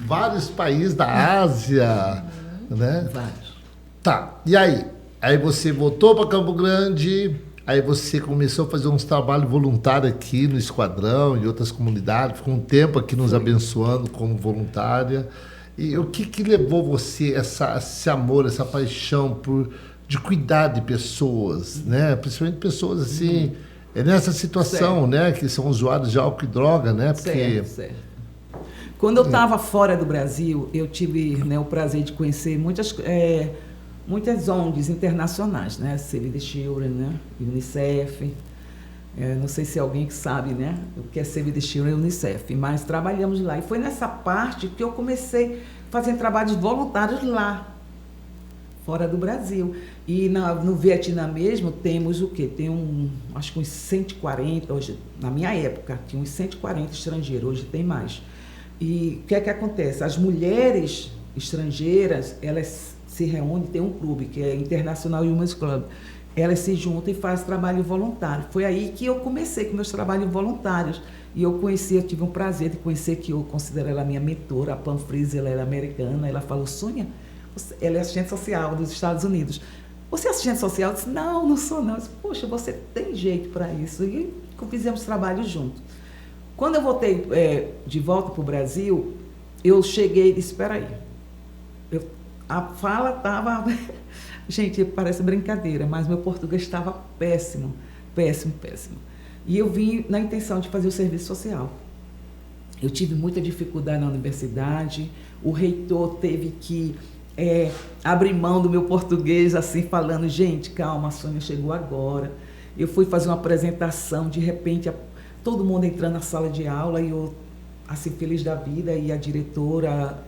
vários países da Ásia, né? Vários. Tá, e aí? Aí você voltou para Campo Grande, aí você começou a fazer uns trabalhos voluntários aqui no Esquadrão e outras comunidades, ficou um tempo aqui nos abençoando como voluntária. E o que levou você esse amor, essa paixão de cuidar de pessoas, né? Principalmente pessoas assim, nessa situação, certo, né? Que são usuários de álcool e droga, né? Porque... Certo. Quando eu estava fora do Brasil, eu tive, né, o prazer de conhecer muitas ONGs internacionais, né? Save the Children, né? Unicef. Não sei se é alguém que sabe, né, o que é Save the Children e Unicef, mas trabalhamos lá. E foi nessa parte que eu comecei fazendo trabalhos voluntários lá, fora do Brasil. E no Vietnã mesmo temos o quê? Tem acho que uns 140, hoje, na minha época, tinha uns 140 estrangeiros, hoje tem mais. E o que é que acontece? As mulheres estrangeiras, elas se reúnem, tem um clube, que é International Women's Club. Elas se juntam e fazem trabalho voluntário. Foi aí que eu comecei com meus trabalhos voluntários. E eu tive um prazer de conhecer, que eu considero ela minha mentora, a Pam Freeze, ela era americana. Ela falou, Sônia, ela é assistente social dos Estados Unidos. Você é assistente social? Eu disse, não sou não. Eu disse, poxa, você tem jeito para isso. E fizemos trabalho junto. Quando eu voltei de volta para o Brasil, eu cheguei e disse, espera aí. A fala estava... Gente, parece brincadeira, mas meu português estava péssimo, péssimo, péssimo. E eu vim na intenção de fazer o serviço social. Eu tive muita dificuldade na universidade, o reitor teve que abrir mão do meu português, assim, falando, gente, calma, a Sônia chegou agora. Eu fui fazer uma apresentação, de repente, todo mundo entrando na sala de aula, e eu, assim, feliz da vida, e a diretora...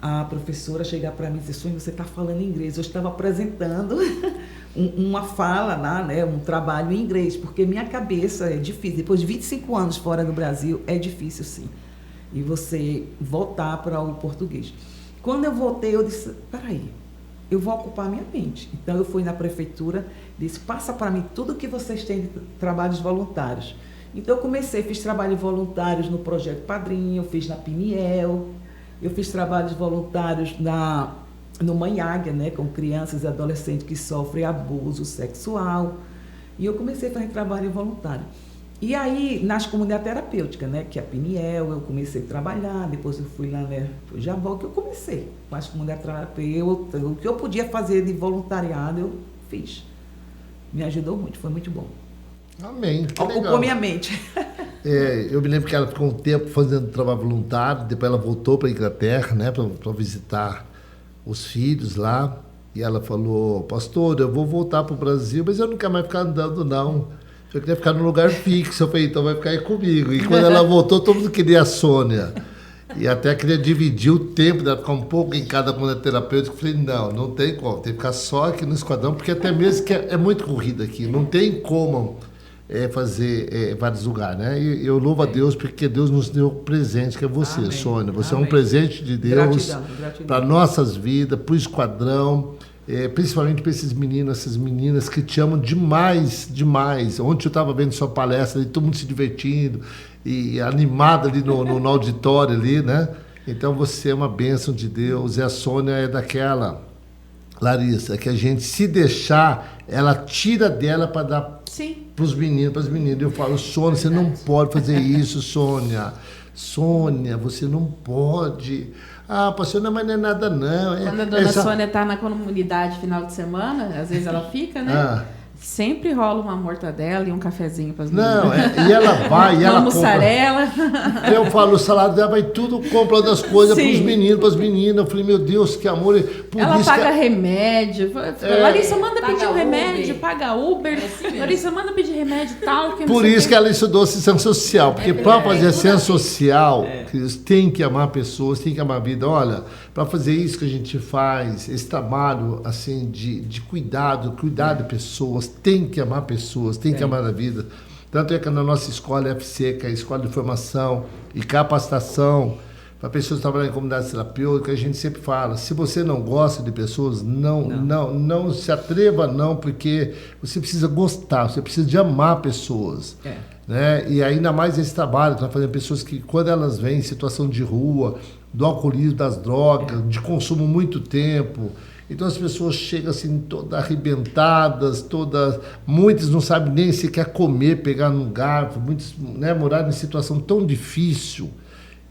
a professora chegar para mim e dizer, Sônia, você está falando inglês. Eu estava apresentando uma fala lá, né, um trabalho em inglês, porque minha cabeça é difícil. Depois de 25 anos fora do Brasil, é difícil, sim. E você voltar para o português. Quando eu voltei, eu disse, peraí, eu vou ocupar minha mente. Então, eu fui na prefeitura, disse, passa para mim tudo que vocês têm de trabalhos voluntários. Então, eu comecei, fiz trabalhos voluntários no Projeto Padrinho, eu fiz na Piniel, eu fiz trabalhos voluntários no Mãe Águia, né, com crianças e adolescentes que sofrem abuso sexual. E eu comecei a fazer trabalho voluntário. E aí, nas comunidades terapêuticas, né, que é a Peniel, eu comecei a trabalhar, depois eu fui lá, né, pro Jabó, que eu comecei com as comunidades terapêuticas, o que eu podia fazer de voluntariado, eu fiz. Me ajudou muito, foi muito bom. Amém. Ocupou minha mente. Eu me lembro que ela ficou um tempo fazendo trabalho voluntário, depois ela voltou para a Inglaterra, né, para visitar os filhos lá, e ela falou, pastor, eu vou voltar para o Brasil, mas eu não quero mais ficar andando, não. Eu queria ficar num lugar fixo. Eu falei, então vai ficar aí comigo. E quando ela voltou, todo mundo queria a Sônia. E até queria dividir o tempo dela, ficar um pouco em cada comunidade terapêutica. Eu falei, não tem como, tem que ficar só aqui no esquadrão, porque até mesmo que é muito corrida aqui, não tem como fazer vários lugares, né? E eu louvo a Deus porque Deus nos deu presente, que é você, Amém. Sônia. Você é um presente de Deus para nossas vidas, para o esquadrão. Principalmente para esses meninos, essas meninas que te amam demais, demais. Ontem eu estava vendo sua palestra, ali, todo mundo se divertindo e animado ali no auditório ali, né? Então você é uma bênção de Deus. E a Sônia é daquela, Larissa, que a gente, se deixar, ela tira dela para dar para os meninos, para as meninas. Eu falo, Sônia, você não pode fazer isso, Sônia. Sônia, você não pode. Ah, pastor, não, mas não é nada não. Quando a dona Sônia está na comunidade final de semana, às vezes ela fica, né? Sempre rola uma mortadela e um cafezinho para as meninas. Não, e ela vai, e ela mussarela. Compra. Eu falo, o salário dela vai tudo comprando as coisas para os meninos, para as meninas. Eu falei, meu Deus, que amor. Ela paga remédio. Larissa, manda pedir um remédio, paga Uber. Larissa, manda pedir remédio e tal. Por isso que ela estudou assistência social. Porque para fazer assistência social, tem que amar pessoas, tem que amar a vida. Olha, para fazer isso que a gente faz, esse trabalho assim, de cuidar de pessoas, tem que amar pessoas, tem que amar a vida. Tanto é que na nossa escola FC, que é a Escola de Formação e Capacitação para pessoas trabalharem em comunidades terapêuticas, a gente sempre fala, se você não gosta de pessoas, não se atreva não, porque você precisa gostar, você precisa de amar pessoas. Né? E ainda mais esse trabalho que nós fazemos, pessoas que quando elas vêm em situação de rua, do alcoolismo, das drogas, de consumo muito tempo, então as pessoas chegam assim todas arrebentadas, muitas não sabem nem se quer comer, pegar num garfo, muitos, né, moraram em situação tão difícil,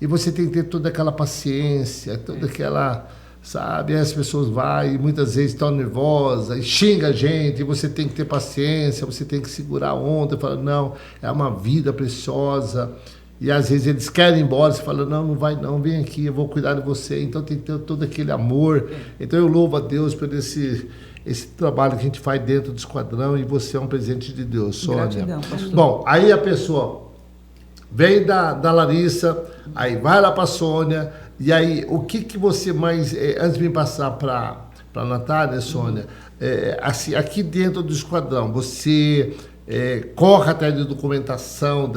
e você tem que ter toda aquela paciência, toda aquela, sabe, as pessoas vão e muitas vezes estão nervosas e xinga a gente, e você tem que ter paciência, você tem que segurar a onda, falar, não, é uma vida preciosa. E às vezes eles querem ir embora, você fala, não vai não, vem aqui, eu vou cuidar de você. Então tem que ter todo aquele amor. Então eu louvo a Deus por esse trabalho que a gente faz dentro do esquadrão, e você é um presente de Deus, Sônia. Gratidão, pastor. Bom, aí a pessoa vem da Larissa, aí vai lá para a Sônia, e aí o que você mais, antes de me passar para a Natália, Sônia, assim, aqui dentro do esquadrão, você... corre atrás de documentação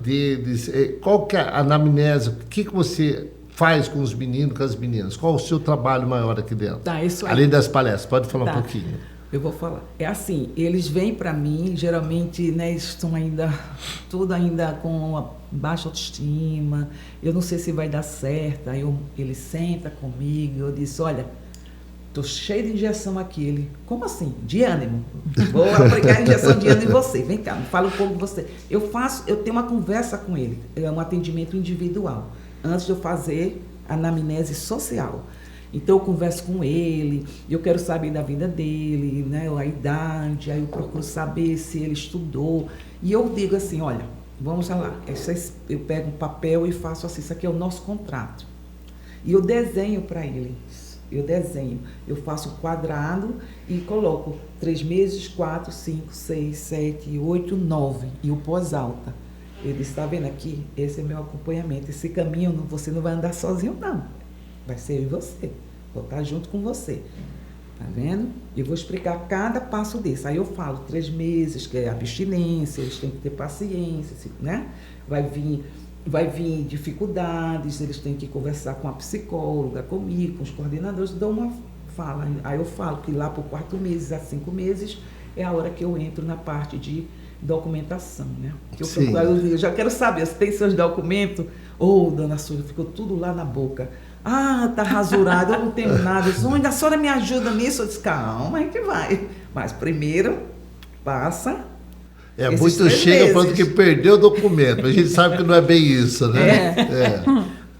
deles, qual que é a anamnese, o que você faz com os meninos, com as meninas, qual o seu trabalho maior aqui dentro? Isso aí. Além das palestras, pode falar um pouquinho. Eu vou falar. É assim, eles vêm para mim, geralmente, né, estão tudo ainda com baixa autoestima, eu não sei se vai dar certo, aí ele senta comigo, eu disse, olha, estou cheio de injeção aqui. Ele, como assim? De ânimo. Vou aplicar a injeção de ânimo em você. Vem cá, me fala um pouco de você. Eu tenho uma conversa com ele, é um atendimento individual, antes de eu fazer a anamnese social. Então eu converso com ele, eu quero saber da vida dele, né, a idade, aí eu procuro saber se ele estudou. E eu digo assim, olha, vamos lá, eu pego um papel e faço assim, isso aqui é o nosso contrato. E eu desenho para ele. Eu faço um quadrado e coloco 3 meses, 4, 5, 6, 7, 8, 9 e o pós-alta. Ele disse, está vendo aqui? Esse é meu acompanhamento. Esse caminho você não vai andar sozinho, não. Vai ser eu e você. Vou estar junto com você. Tá vendo? E vou explicar cada passo desse. Aí eu falo 3 meses, que é abstinência, eles têm que ter paciência, né? Vai vir dificuldades, eles têm que conversar com a psicóloga, comigo, com os coordenadores, dou uma fala. Aí eu falo que lá por 4 meses a 5 meses é a hora que eu entro na parte de documentação, né? Eu já quero saber, se tem seus documentos, dona Sônia, ficou tudo lá na boca. Tá rasurado, eu não tenho nada. Eu disse, a senhora me ajuda nisso? Eu disse, calma, aí que vai. Mas primeiro, passa Muito chega falando que perdeu o documento. A gente sabe que não é bem isso, né?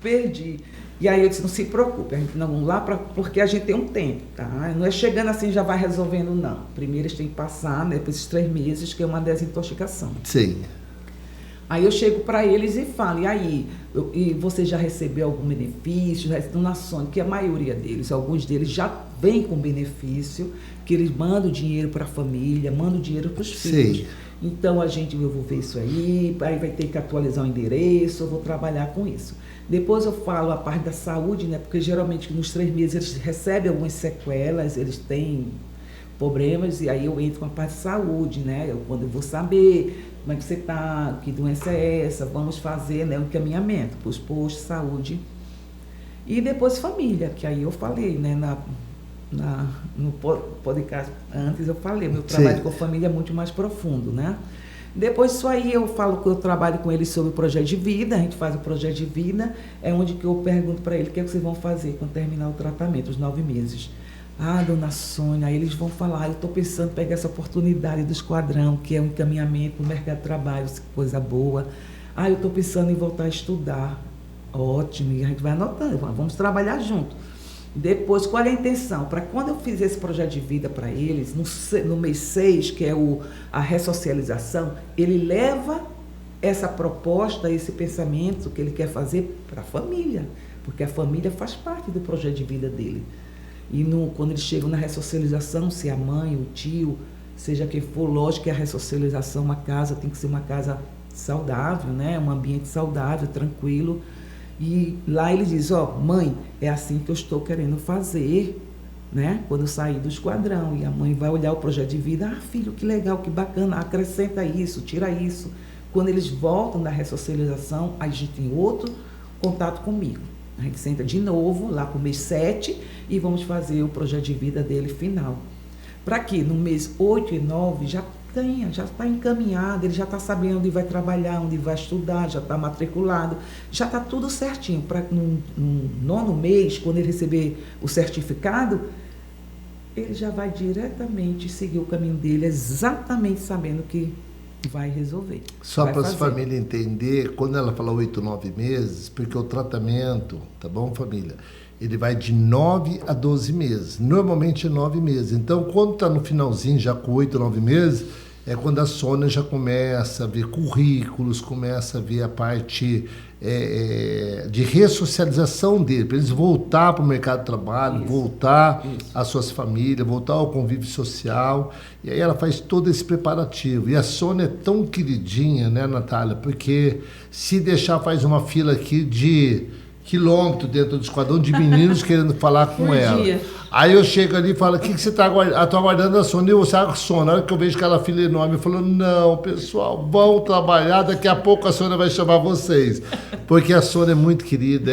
Perdi. E aí eu disse, não se preocupe, a gente não vamos lá porque a gente tem um tempo, tá? Não é chegando assim já vai resolvendo, não. Primeiro eles têm que passar, né, por esses 3 meses, que é uma desintoxicação. Sim. Aí eu chego para eles e falo, e aí, e você já recebeu algum benefício? Já estão na Sônia, que a maioria deles, alguns deles já vêm com benefício, que eles mandam dinheiro para a família, mandam dinheiro para os filhos. Sim. Então eu vou ver isso aí vai ter que atualizar o endereço, eu vou trabalhar com isso. Depois eu falo a parte da saúde, né? Porque geralmente nos 3 meses eles recebem algumas sequelas, eles têm problemas, e aí eu entro com a parte de saúde, né? Quando eu vou saber como é que você está, que doença é essa, vamos fazer, né, o encaminhamento para os postos de saúde. E depois família, que aí eu falei, né, no podcast antes eu falei, meu trabalho com família é muito mais profundo, né? Depois disso aí eu falo que eu trabalho com eles sobre o projeto de vida, a gente faz o projeto de vida, é onde que eu pergunto para eles o que é que vocês vão fazer quando terminar o tratamento, os 9 meses. Ah, dona Sônia, aí eles vão falar, eu estou pensando em pegar essa oportunidade do esquadrão, que é um encaminhamento no mercado de trabalho, coisa boa. Ah, eu estou pensando em voltar a estudar. Ótimo, e a gente vai anotando, vamos trabalhar junto. Depois, qual é a intenção? Para quando eu fizer esse projeto de vida para eles, no mês 6, que é a ressocialização, ele leva essa proposta, esse pensamento que ele quer fazer para a família, porque a família faz parte do projeto de vida dele. E quando eles chegam na ressocialização, se a mãe, o tio, seja quem for, lógico que a ressocialização, uma casa tem que ser uma casa saudável, né? Um ambiente saudável, tranquilo. E lá ele diz, mãe, é assim que eu estou querendo fazer, né? Quando eu sair do esquadrão. E a mãe vai olhar o projeto de vida, filho, que legal, que bacana, acrescenta isso, tira isso. Quando eles voltam da ressocialização, a gente tem outro contato comigo. A gente senta de novo, lá para o mês 7, e vamos fazer o projeto de vida dele final. Para que no mês 8 e 9 já está encaminhado, ele já está sabendo onde vai trabalhar, onde vai estudar, já está matriculado, já está tudo certinho. Para no 9º mês, quando ele receber o certificado, ele já vai diretamente seguir o caminho dele, exatamente sabendo que vai resolver. Só para as famílias entender, quando ela fala 8, 9 meses, porque o tratamento, tá bom, família? Ele vai de 9 a 12 meses. Normalmente é 9 meses. Então, quando está no finalzinho, já com 8, 9 meses, é quando a Sônia já começa a ver currículos, começa a ver a parte de ressocialização dele, para eles voltar para o mercado de trabalho, voltar às suas famílias, voltar ao convívio social. E aí ela faz todo esse preparativo. E a Sônia é tão queridinha, né, Natália? Porque se deixar, faz uma fila aqui de quilômetro dentro do esquadrão de meninos querendo falar com ela. Aí eu chego ali e falo, o que você está aguardando? Estou aguardando a Sônia. E eu saio com a Sônia. Na hora que eu vejo aquela fila enorme, eu falo, não, pessoal, vão trabalhar, daqui a pouco a Sônia vai chamar vocês. Porque a Sônia é muito querida,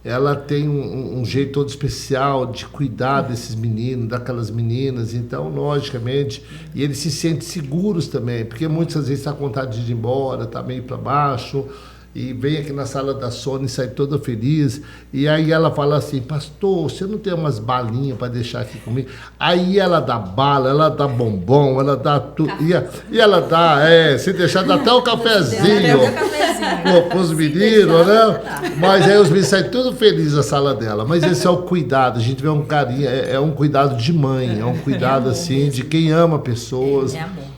ela tem um jeito todo especial de cuidar desses meninos, daquelas meninas. Então, logicamente, e eles se sentem seguros também, porque muitas vezes está com vontade de ir embora, está meio para baixo, e vem aqui na sala da Sônia e sai toda feliz. E aí ela fala assim, pastor, você não tem umas balinhas para deixar aqui comigo? Aí ela dá bala, ela dá bombom, ela dá tudo. E ela dá, se deixar, dá até o cafezinho para os meninos, né? Mas aí os meninos saem tudo felizes da sala dela. Mas esse é o cuidado, a gente vê um carinho, é um cuidado de mãe, é um cuidado assim, de quem ama pessoas. É amor.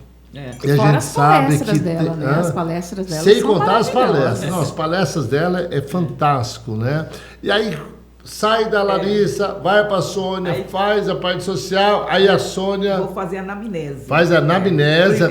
E a gente sabe que dela, né? As palestras dela sem contar as palestras. Não, as palestras dela é fantástico, né? E aí sai da Larissa, vai para a Sônia, aí, faz a parte social, aí a Sônia... Vou fazer a anamnese. Faz a anamnese.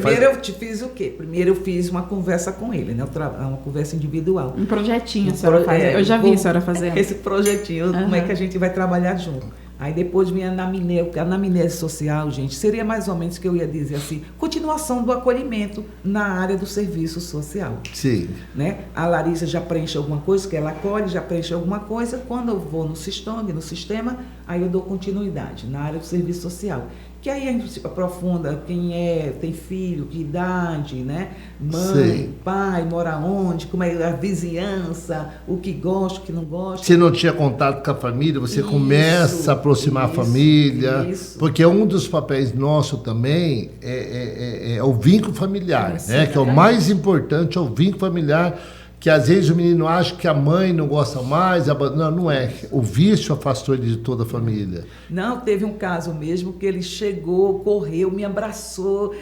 Primeiro eu te fiz o quê? Primeiro eu fiz uma conversa com ele, né? Uma conversa individual. Um projetinho a senhora faz. Eu já vi a senhora fazendo. Esse projetinho, como é que a gente vai trabalhar junto. Aí depois vinha a anamnese social, gente, seria mais ou menos o que eu ia dizer assim, continuação do acolhimento na área do serviço social. Sim. Né? A Larissa já preenche alguma coisa, que ela acolhe, já preenche alguma coisa, quando eu vou no sistema, Aí eu dou continuidade na área do serviço social. Que aí a gente aprofunda quem tem filho, que idade, né? Mãe, Sim. pai, mora onde, como é a vizinhança, o que gosta, o que não gosta. Se não tinha contato com a família, você começa a aproximar a família. Isso. Porque um dos papéis nosso também é o vínculo familiar, né? Que é o mais importante, é o vínculo familiar. Que às vezes o menino acha que a mãe não gosta mais, não é. O vício afastou ele de toda a família. Não, teve um caso mesmo que ele chegou, correu, me abraçou.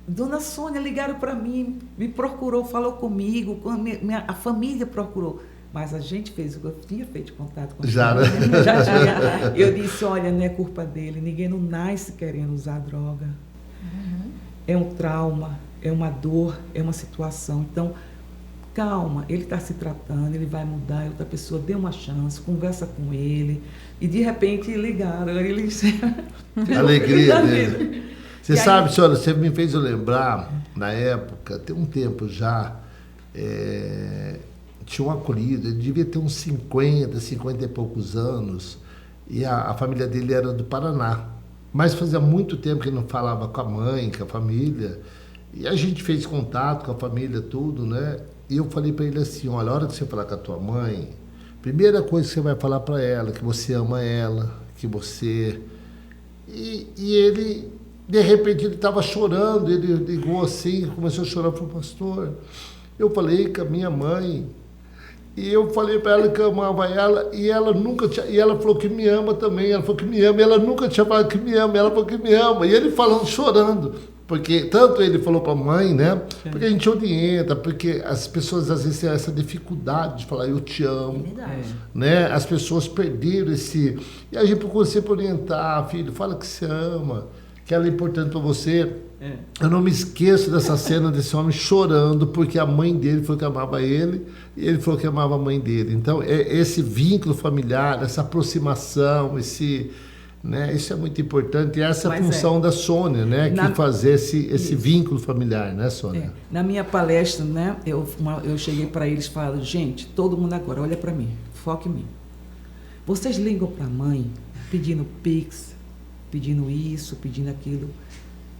Dona Sônia, ligaram para mim, me procurou, falou comigo, a família procurou. Mas a gente fez, eu tinha feito contato com a família. Já tinha. Eu disse, olha, não é culpa dele, ninguém não nasce querendo usar droga. É um trauma, é uma dor, é uma situação. Então, calma, ele está se tratando, ele vai mudar, outra pessoa dê uma chance, conversa com ele. E de repente ligaram, eles... Alegria dele. Você sabe, senhora, você me fez eu lembrar, na época, tem um tempo já, tinha um acolhido, ele devia ter uns 50 e poucos anos, e a família dele era do Paraná. Mas fazia muito tempo que ele não falava com a mãe, com a família, e a gente fez contato com a família, tudo, né? E eu falei para ele assim, olha, a hora que você falar com a tua mãe, primeira coisa que você vai falar para ela, que você ama ela, que você... E ele, de repente, ele estava chorando, ele ligou assim, começou a chorar, falou, pastor, eu falei com a minha mãe, e eu falei para ela que eu amava ela, e ela nunca tinha... E ela falou que me ama também, ela falou que me ama, e ela nunca tinha falado que me ama, ela falou que me ama, e ele falando, chorando. Porque tanto ele falou para a mãe, né? Porque a gente orienta, porque as pessoas às vezes têm essa dificuldade de falar eu te amo. É verdade. Né? As pessoas perderam esse... E a gente procura sempre orientar, filho, fala que você ama, que ela é importante para você. Eu não me esqueço dessa cena desse homem chorando, porque a mãe dele falou que amava ele, e ele falou que amava a mãe dele. Então, esse vínculo familiar, essa aproximação, né? Isso é muito importante, e essa é a função da Sônia, né? Que fazer esse vínculo familiar, né, Sônia? Na minha palestra, né, eu cheguei para eles e falei, gente, todo mundo agora, olha para mim, foca em mim. Vocês ligam para a mãe pedindo Pix, pedindo isso, pedindo aquilo.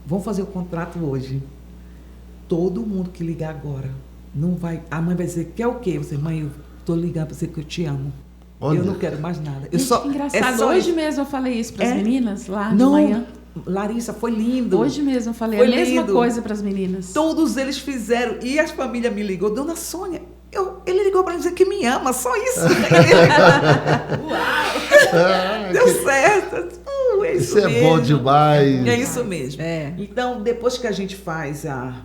Vamos fazer o contrato hoje. Todo mundo que ligar agora, não vai, a mãe vai dizer, quer o quê? Você, mãe, eu estou ligando para dizer que eu te amo. Olha. Eu não quero mais nada. Engraçado, hoje mesmo eu falei isso para as meninas lá de manhã. Larissa, foi lindo. Hoje mesmo eu falei a mesma coisa para as meninas. Todos eles fizeram, e as famílias me ligou, Dona Sônia, ele ligou para dizer que me ama, só isso. Uau! Deu certo. Isso é bom demais. É isso mesmo. Então, depois que a gente faz a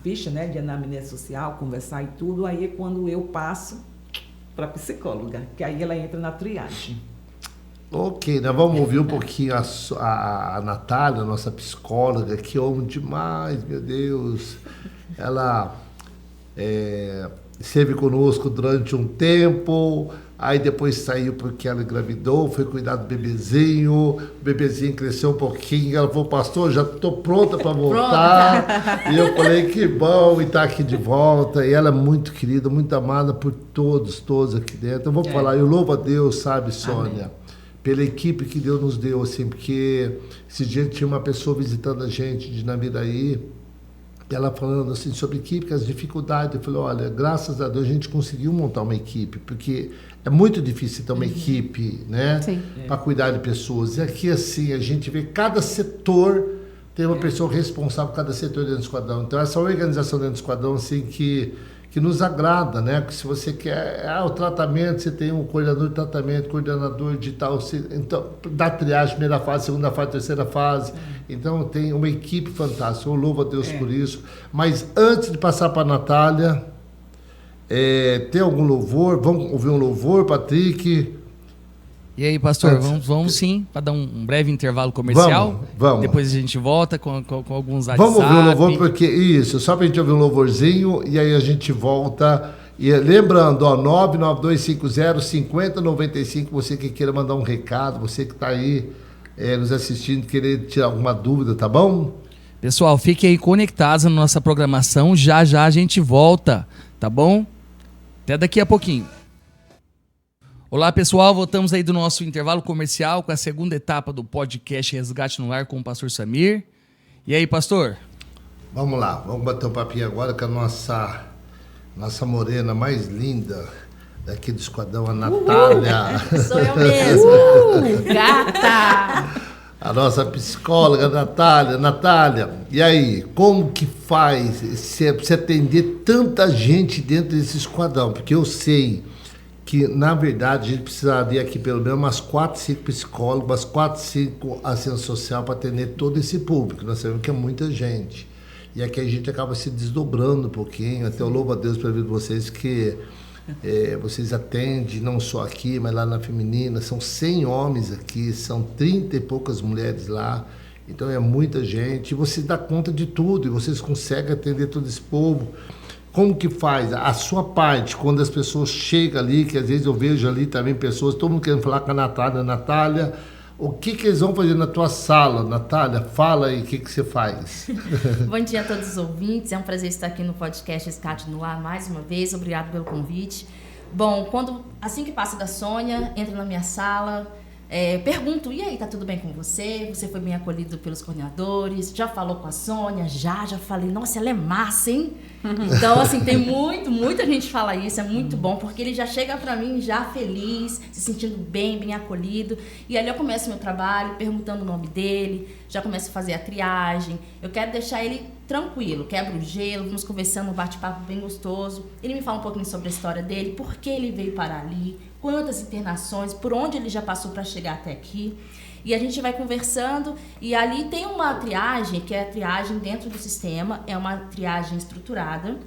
ficha, né, de anamnese social, conversar e tudo, aí é quando eu passo para psicóloga, que aí ela entra na triagem. Ok, nós vamos ouvir um pouquinho a Natália, nossa psicóloga, que eu amo demais, meu Deus. Ela esteve conosco durante um tempo, aí depois saiu porque ela engravidou, foi cuidar do bebezinho, o bebezinho cresceu um pouquinho, ela falou, pastor, já estou pronta para voltar. E eu falei, que bom estar aqui de volta. E ela é muito querida, muito amada por todos aqui dentro. Eu vou falar, eu louvo a Deus, sabe, Sônia, pela equipe que Deus nos deu, assim, porque esse dia tinha uma pessoa visitando a gente de Naviraí, ela falando assim sobre equipe, as dificuldades. Eu falei, olha, graças a Deus a gente conseguiu montar uma equipe, porque é muito difícil ter uma equipe, né, para cuidar de pessoas. E aqui, assim, a gente vê cada setor tem uma pessoa responsável por cada setor dentro do esquadrão. Então, essa organização dentro do esquadrão, assim, que nos agrada, né? Porque se você quer o tratamento, você tem um coordenador de tratamento, coordenador de tal, então, da triagem, primeira fase, segunda fase, terceira fase. Então, tem uma equipe fantástica. Eu louvo a Deus por isso. Mas antes de passar para a Natália, tem algum louvor? Vamos ouvir um louvor, Patrick? E aí, pastor, vamos sim, para dar um breve intervalo comercial. Vamos. Depois a gente volta com alguns WhatsApp. Vamos ouvir um louvor, porque só para a gente ouvir um louvorzinho, e aí a gente volta. E lembrando, 99250-5095, você que queira mandar um recado, você que está aí nos assistindo, querer tirar alguma dúvida, tá bom? Pessoal, fiquem aí conectados na nossa programação, já a gente volta, tá bom? Até daqui a pouquinho. Olá, pessoal. Voltamos aí do nosso intervalo comercial com a segunda etapa do podcast Resgate no Lar com o pastor Samir. E aí, pastor? Vamos lá. Vamos bater um papinho agora com a nossa morena mais linda daqui do Esquadrão, a Natália. Sou eu mesma. Gata! A nossa psicóloga, Natália. Natália, e aí, como que faz você atender tanta gente dentro desse esquadrão? Porque eu sei que, na verdade, a gente precisaria aqui pelo menos umas 4, 5 psicólogos, umas 4, 5 assistentes sociais para atender todo esse público. Nós sabemos que é muita gente. E aqui a gente acaba se desdobrando um pouquinho. Até eu louvo a Deus pela vida de vocês que vocês atendem, não só aqui, mas lá na feminina. São 100 homens aqui, são 30 e poucas mulheres lá. Então é muita gente. E você dá conta de tudo, e vocês conseguem atender todo esse povo. Como que faz a sua parte quando as pessoas chegam ali, que às vezes eu vejo ali também pessoas, todo mundo querendo falar com a Natália. Natália, o que eles vão fazer na tua sala? Natália, fala aí, o que você faz? Bom dia a todos os ouvintes, é um prazer estar aqui no podcast Resgate no Lar mais uma vez, obrigado pelo convite. Bom, assim que passa da Sônia, entra na minha sala, pergunto, e aí, tá tudo bem com você? Você foi bem acolhido pelos coordenadores? Já falou com a Sônia? Já falei, nossa, ela é massa, hein? Então, assim, tem muita gente fala isso, é muito bom, porque ele já chega pra mim já feliz, se sentindo bem acolhido, e ali eu começo meu trabalho perguntando o nome dele, já começo a fazer a triagem, eu quero deixar ele tranquilo, quebro o gelo, vamos conversando, um bate-papo bem gostoso, ele me fala um pouquinho sobre a história dele, por que ele veio parar ali, quantas internações, por onde ele já passou para chegar até aqui. E a gente vai conversando, e ali tem uma triagem, que é a triagem dentro do sistema, é uma triagem estruturada.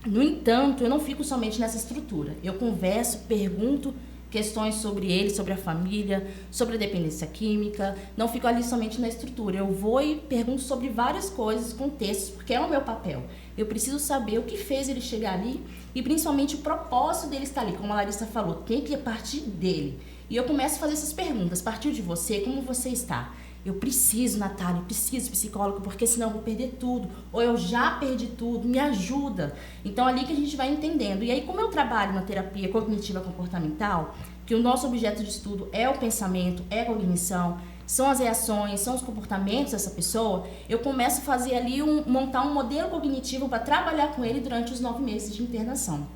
No entanto, eu não fico somente nessa estrutura. Eu converso, pergunto questões sobre ele, sobre a família, sobre a dependência química. Não fico ali somente na estrutura. Eu vou e pergunto sobre várias coisas, contextos, porque é o meu papel. Eu preciso saber o que fez ele chegar ali e principalmente o propósito dele estar ali. Como a Larissa falou, tem que partir dele. E eu começo a fazer essas perguntas. Partiu de você, como você está? Eu preciso, Natália, eu preciso de psicólogo, porque senão eu vou perder tudo. Ou eu já perdi tudo, me ajuda. Então, ali que a gente vai entendendo. E aí, como eu trabalho na terapia cognitiva comportamental, que o nosso objeto de estudo é o pensamento, é a cognição, são as reações, são os comportamentos dessa pessoa, eu começo a fazer ali, montar um modelo cognitivo para trabalhar com ele durante os 9 meses de internação.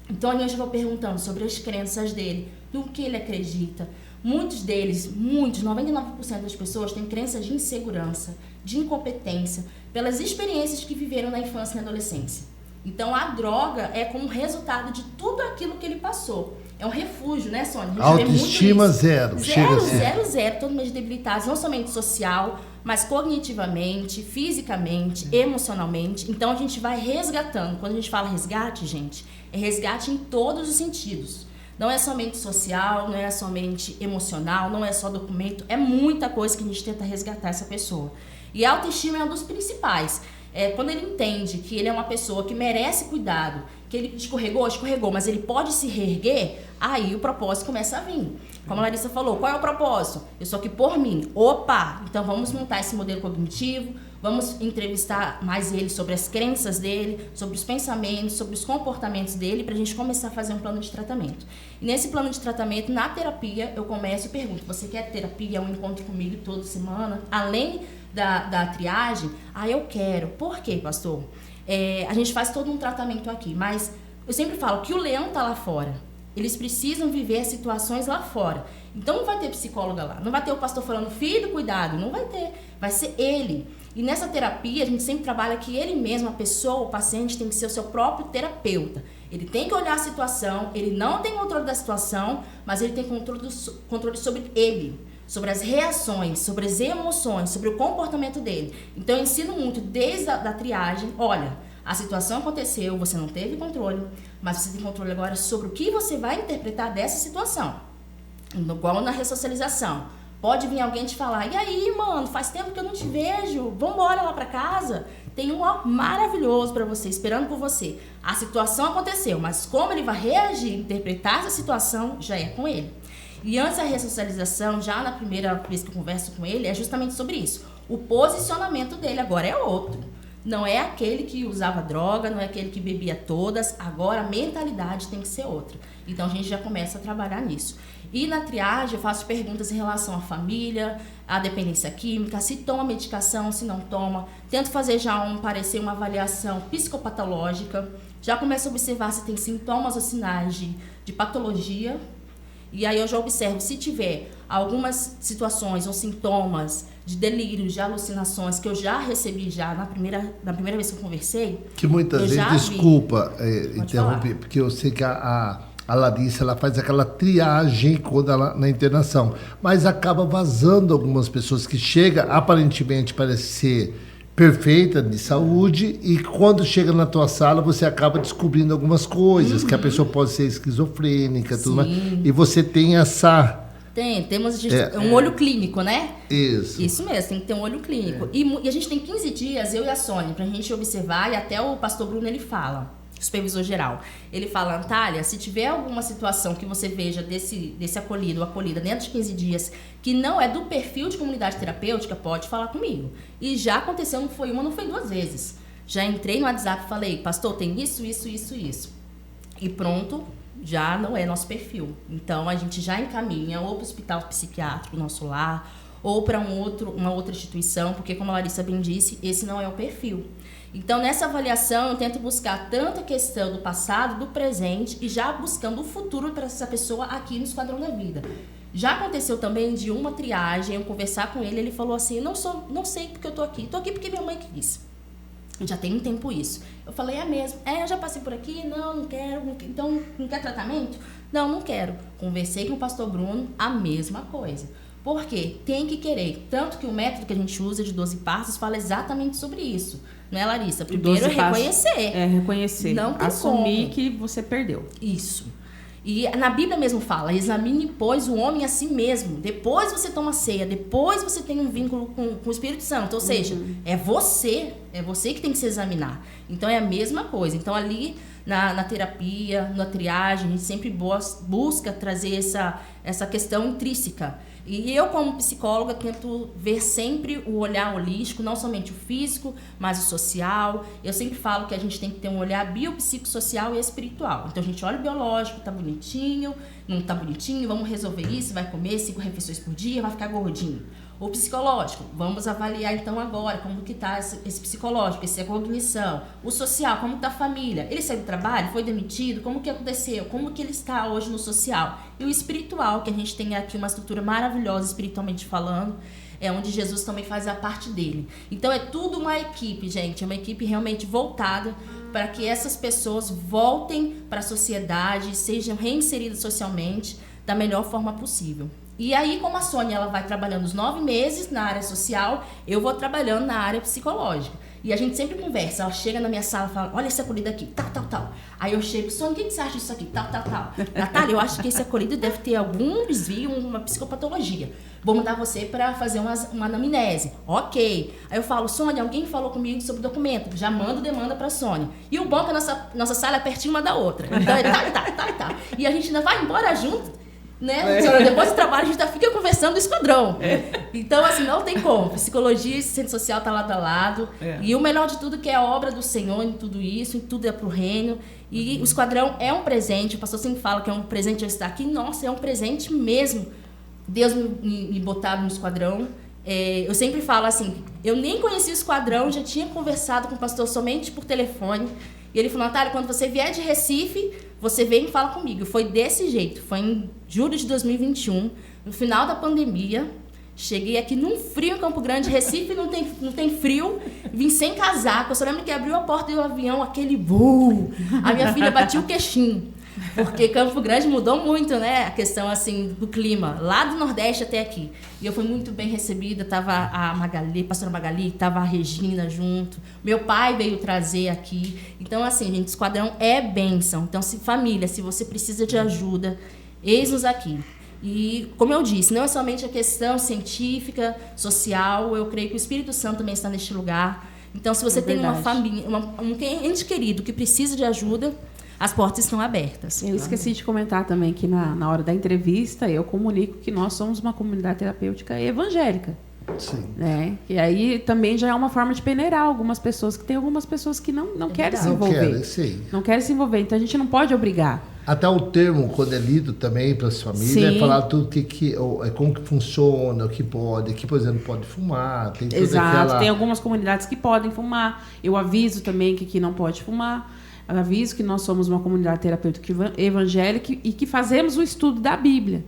Então, ali eu já vou perguntando sobre as crenças dele, no que ele acredita. Muitos deles, 99% das pessoas têm crenças de insegurança, de incompetência, pelas experiências que viveram na infância e na adolescência. Então, a droga é como resultado de tudo aquilo que ele passou. É um refúgio, né, Sônia? Autoestima zero. Zero, totalmente debilitados, não somente social, mas cognitivamente, fisicamente, emocionalmente. Então, a gente vai resgatando. Quando a gente fala resgate, gente, é resgate em todos os sentidos. Não é somente social, não é somente emocional, não é só documento, é muita coisa que a gente tenta resgatar essa pessoa. E a autoestima é um dos principais. Quando ele entende que ele é uma pessoa que merece cuidado, que ele escorregou, mas ele pode se reerguer, aí o propósito começa a vir. Como a Larissa falou, qual é o propósito? Eu sou aqui por mim. Opa! Então vamos montar esse modelo cognitivo, vamos entrevistar mais ele sobre as crenças dele, sobre os pensamentos, sobre os comportamentos dele, para a gente começar a fazer um plano de tratamento. E nesse plano de tratamento, na terapia, eu começo e pergunto, você quer terapia, um encontro comigo toda semana, além da triagem? Eu quero. Por quê, pastor? A gente faz todo um tratamento aqui, mas eu sempre falo que o leão está lá fora. Eles precisam viver situações lá fora. Então não vai ter psicóloga lá, não vai ter o pastor falando, filho, cuidado, não vai ter, vai ser ele. E nessa terapia a gente sempre trabalha que ele mesmo, a pessoa, o paciente tem que ser o seu próprio terapeuta. Ele tem que olhar a situação, ele não tem controle da situação, mas ele tem controle sobre ele, sobre as reações, sobre as emoções, sobre o comportamento dele. Então eu ensino muito desde a triagem, olha, a situação aconteceu, você não teve controle, mas você tem controle agora sobre o que você vai interpretar dessa situação. Igual na ressocialização. Pode vir alguém te falar, e aí, mano, faz tempo que eu não te vejo, vambora lá pra casa. Tem um maravilhoso pra você, esperando por você. A situação aconteceu, mas como ele vai reagir, interpretar essa situação, já é com ele. E antes da ressocialização, já na primeira vez que eu converso com ele, é justamente sobre isso. O posicionamento dele agora é outro. não é aquele que usava droga, não é aquele que bebia todas, agora a mentalidade tem que ser outra. Então a gente já começa a trabalhar nisso. E na triagem eu faço perguntas em relação à família, à dependência química, se toma medicação, se não toma. Tento fazer já uma avaliação psicopatológica. Já começo a observar se tem sintomas ou sinais de patologia. E aí eu já observo se tiver algumas situações ou sintomas de delírios, de alucinações que eu já recebi na primeira vez que eu conversei. Que muitas vezes, desculpa interromper, porque eu sei que a Larissa, ela faz aquela triagem quando ela, na internação, mas acaba vazando algumas pessoas que chega, aparentemente parece ser perfeita de saúde, e quando chega na tua sala você acaba descobrindo algumas coisas, que a pessoa pode ser esquizofrênica, tudo mais, e você tem essa... Temos um olho clínico, né? Isso mesmo, tem que ter um olho clínico. E a gente tem 15 dias, eu e a Sônia, pra gente observar, e até o pastor Bruno, ele fala, supervisor geral, ele fala: Natália, se tiver alguma situação que você veja desse acolhido ou acolhida dentro de 15 dias que não é do perfil de comunidade terapêutica, pode falar comigo. E já aconteceu, não foi uma, não foi 2 vezes. Já entrei no WhatsApp e falei: pastor, tem isso. E pronto, já não é nosso perfil. Então a gente já encaminha ou para o hospital psiquiátrico, nosso lar, ou para uma outra instituição, porque como a Larissa bem disse, esse não é o perfil. Então, nessa avaliação, eu tento buscar tanto a questão do passado, do presente, e já buscando o futuro para essa pessoa aqui no Esquadrão da Vida. Já aconteceu também de uma triagem, eu conversar com ele falou assim: não sei porque eu tô aqui porque minha mãe quis. Já tem um tempo isso. Eu falei: é mesmo? Eu já passei por aqui? Não quero. Então, não quer tratamento? Não quero. Conversei com o pastor Bruno, a mesma coisa. Por quê? Tem que querer. Tanto que o método que a gente usa de 12 passos fala exatamente sobre isso. Não é, Larissa? Primeiro é reconhecer. Reconhecer. Não tem assumir como. Que você perdeu. Isso. E na Bíblia mesmo fala: examine, pois, o homem a si mesmo. Depois você toma ceia. Depois você tem um vínculo com o Espírito Santo. Ou seja, é você que tem que se examinar. Então é a mesma coisa. Então ali na terapia, na triagem, a gente sempre busca trazer essa questão intrínseca. E eu, como psicóloga, tento ver sempre o olhar holístico, não somente o físico, mas o social. Eu sempre falo que a gente tem que ter um olhar biopsicossocial e espiritual. Então, a gente olha o biológico, tá bonitinho, não tá bonitinho, vamos resolver isso, vai comer 5 refeições por dia, vai ficar gordinho. O psicológico, vamos avaliar então agora como que está esse psicológico, essa cognição. O social, como está a família? Ele saiu do trabalho, foi demitido, como que aconteceu? Como que ele está hoje no social? E o espiritual, que a gente tem aqui uma estrutura maravilhosa espiritualmente falando, é onde Jesus também faz a parte dele. Então é tudo uma equipe, gente, é uma equipe realmente voltada para que essas pessoas voltem para a sociedade, sejam reinseridas socialmente da melhor forma possível. E aí, como a Sônia ela vai trabalhando os 9 meses na área social, eu vou trabalhando na área psicológica. E a gente sempre conversa, ela chega na minha sala e fala: olha esse acolhido aqui, tal. Aí eu chego: Sônia, o que você acha disso aqui? Tal. Natália, eu acho que esse acolhido deve ter algum desvio, uma psicopatologia. Vou mandar você para fazer uma anamnese. Ok. Aí eu falo: Sônia, alguém falou comigo sobre o documento? Já mando demanda para a Sônia. E o bom é que a nossa sala é pertinho uma da outra. Então é tá. E a gente ainda vai embora junto. Né? Depois do trabalho a gente fica conversando no esquadrão. Então, assim, não tem como. Psicologia e assistente social tá lado a lado. E o melhor de tudo que é a obra do Senhor em tudo isso, em tudo é pro reino. E o esquadrão é um presente. O pastor sempre fala que é um presente eu estar aqui. Nossa, é um presente mesmo. Deus me botar no esquadrão. Eu sempre falo assim, eu nem conhecia o esquadrão, já tinha conversado com o pastor somente por telefone. E ele falou: Natália, quando você vier de Recife, você vem e fala comigo. Foi desse jeito. Foi em julho de 2021, no final da pandemia. Cheguei aqui num frio em Campo Grande. Recife não tem frio. Vim sem casaco. Eu só lembro que abriu a porta do avião, aquele voo. A minha filha batia o queixinho. Porque Campo Grande mudou muito, né? A questão, assim, do clima. Lá do Nordeste até aqui. E eu fui muito bem recebida. Tava a Magali, a pastora Magali, tava a Regina junto. Meu pai veio trazer aqui. Então, assim, gente, esquadrão é bênção. Então, família, se você precisa de ajuda, eis-nos aqui. E, como eu disse, não é somente a questão científica, social. Eu creio que o Espírito Santo também está neste lugar. Então, se você tem uma família, um ente querido que precisa de ajuda, as portas estão abertas. Eu esqueci de comentar também que na hora da entrevista eu comunico que nós somos uma comunidade terapêutica evangélica. Sim. Né? E aí também já é uma forma de peneirar algumas pessoas, que tem algumas pessoas que não querem se envolver. Não querem se envolver, então a gente não pode obrigar. Até o termo, quando é lido também para as famílias, é falar tudo como que funciona, o que pode. Aqui, por exemplo, pode fumar. Tem toda Exato, tem algumas comunidades que podem fumar. Eu aviso também que aqui não pode fumar. Eu aviso que nós somos uma comunidade terapêutica evangélica e que fazemos o estudo da Bíblia.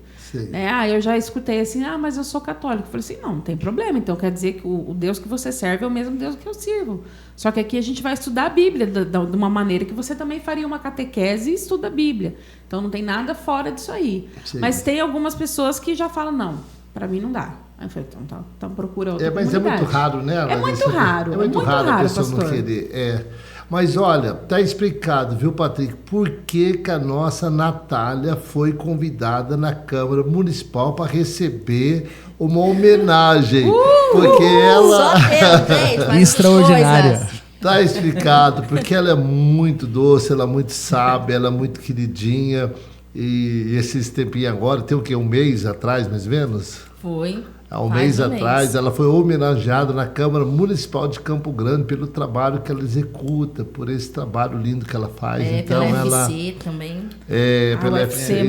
Eu já escutei assim, mas eu sou católico. Eu falei assim, não tem problema. Então quer dizer que o Deus que você serve é o mesmo Deus que eu sirvo. Só que aqui a gente vai estudar a Bíblia de uma maneira que você também faria uma catequese e estuda a Bíblia. Então não tem nada fora disso aí. Sim. Mas tem algumas pessoas que já falam, não, para mim não dá. Aí eu falei, então procura outra Mas é muito raro, né? É muito raro. É muito raro a pessoa não querer. Mas olha, tá explicado, viu, Patrick, por que a nossa Natália foi convidada na Câmara Municipal para receber uma homenagem. Porque ela... Extraordinária. Tá explicado, porque ela é muito doce, ela é muito sábia, ela é muito queridinha. E esses tempinhos agora, tem o quê? Um mês atrás, mais ou menos? Foi. Há um mês atrás, ela foi homenageada na Câmara Municipal de Campo Grande pelo trabalho que ela executa, por esse trabalho lindo que ela faz. Então, pela FC também. Pela FC.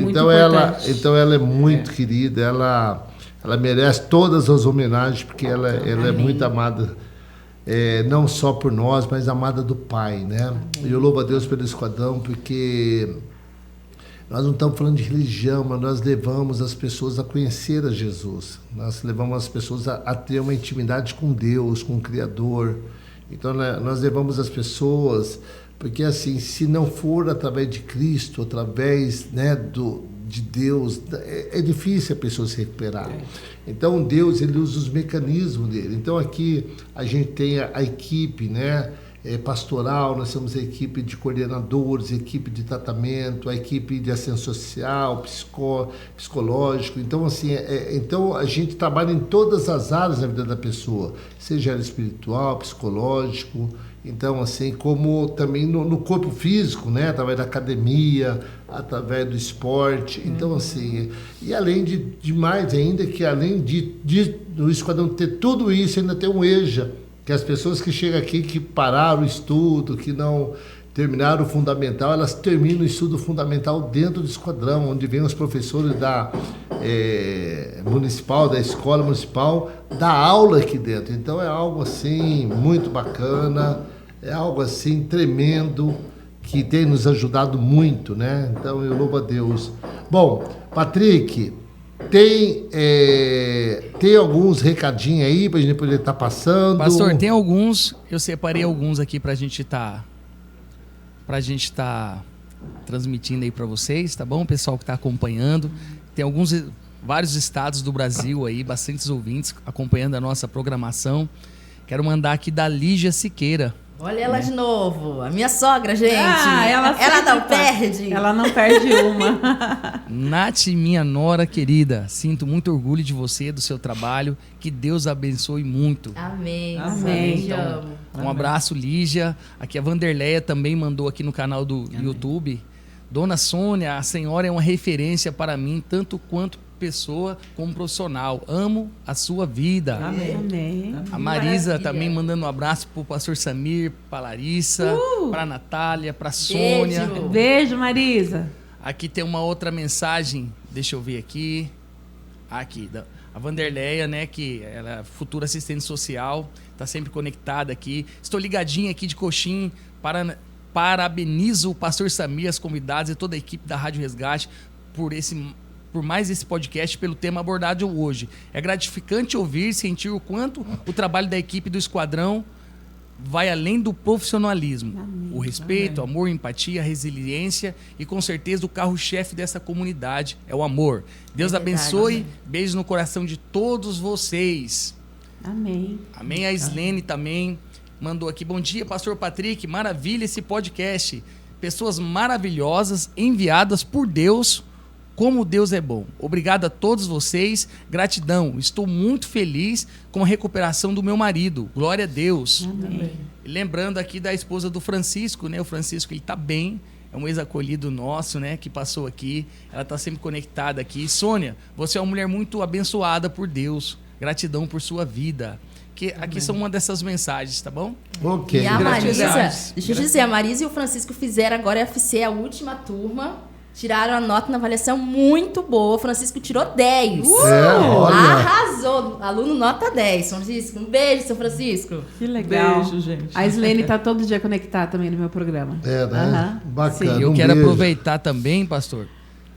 Então ela é muito querida, ela merece todas as homenagens, porque ela é muito amada, não só por nós, mas amada do Pai, né? E eu louvo a Deus pelo Esquadrão, porque... Nós não estamos falando de religião, mas nós levamos as pessoas a conhecer a Jesus. Nós levamos as pessoas a ter uma intimidade com Deus, com o Criador. Então, nós levamos as pessoas... Porque, assim, se não for através de Cristo, através de Deus, é difícil a pessoa se recuperar. Então, Deus, ele usa os mecanismos dele. Então, aqui a gente tem a equipe, né? Pastoral, nós temos a equipe de coordenadores, a equipe de tratamento, a equipe de assistência social, psicológico. Então, assim, então a gente trabalha em todas as áreas da vida da pessoa, seja ela espiritual, psicológico. Então, assim, como também no corpo físico, né? Através da academia, através do esporte. Então, assim, e além de mais ainda, que além do Esquadrão ter tudo isso, ainda tem um EJA, que as pessoas que chegam aqui, que pararam o estudo, que não terminaram o fundamental, elas terminam o estudo fundamental dentro do Esquadrão, onde vem os professores da municipal, da escola municipal, da aula aqui dentro. Então é algo assim muito bacana, é algo assim tremendo, que tem nos ajudado muito, né? Então eu louvo a Deus. Bom, Patrick, tem alguns recadinhos aí pra gente poder estar passando? Pastor, tem alguns, eu separei alguns aqui pra gente tá transmitindo aí pra vocês, tá bom? O pessoal que tá acompanhando, tem vários estados do Brasil aí, bastantes ouvintes acompanhando a nossa programação. Quero mandar aqui da Lígia Siqueira. Olha ela de novo, a minha sogra, gente. Ela não perde. Ela não perde uma. Nath, minha nora querida, sinto muito orgulho de você, do seu trabalho. Que Deus abençoe muito. Amém. Amém. Te amo. Um abraço, Lígia. Aqui a Vanderleia também mandou aqui no canal do YouTube. Dona Sônia, a senhora é uma referência para mim, tanto quanto pessoa como profissional. Amo a sua vida. Amém. A Marisa também mandando um abraço pro pastor Samir, pra Larissa, pra Natália, pra Sônia. Beijo, Marisa. Aqui tem uma outra mensagem, deixa eu ver aqui. Aqui, a Vanderleia, né, que ela é futura assistente social, tá sempre conectada aqui. Estou ligadinha aqui de coxim, parabenizo o pastor Samir, as convidadas e toda a equipe da Rádio Resgate por mais esse podcast, pelo tema abordado hoje. É gratificante ouvir e sentir o quanto o trabalho da equipe do Esquadrão vai além do profissionalismo. Amém. O respeito, amor, empatia, resiliência e, com certeza, o carro-chefe dessa comunidade é o amor. Deus abençoe. Amém. Beijo no coração de todos vocês. Amém. Amém. A Islene também mandou aqui. Bom dia, pastor Patrick. Maravilha esse podcast. Pessoas maravilhosas enviadas por Deus. Como Deus é bom. Obrigado a todos vocês. Gratidão. Estou muito feliz com a recuperação do meu marido. Glória a Deus. Amém. E lembrando aqui da esposa do Francisco, né? O Francisco, ele tá bem. É um ex-acolhido nosso, né? Que passou aqui. Ela tá sempre conectada aqui. Sônia, você é uma mulher muito abençoada por Deus. Gratidão por sua vida. Que aqui são uma dessas mensagens, tá bom? Ok. E a Marisa, Gratidão. deixa eu dizer, a Marisa e o Francisco fizeram agora a FC, a última turma. Tiraram a nota na avaliação muito boa. O Francisco tirou 10. Olha. Arrasou. Aluno nota 10. Francisco, um beijo, seu Francisco. Que legal. Beijo, gente. A Islene tá todo dia conectada também no meu programa. É, né? Bacana. E eu um quero beijo. aproveitar também, pastor,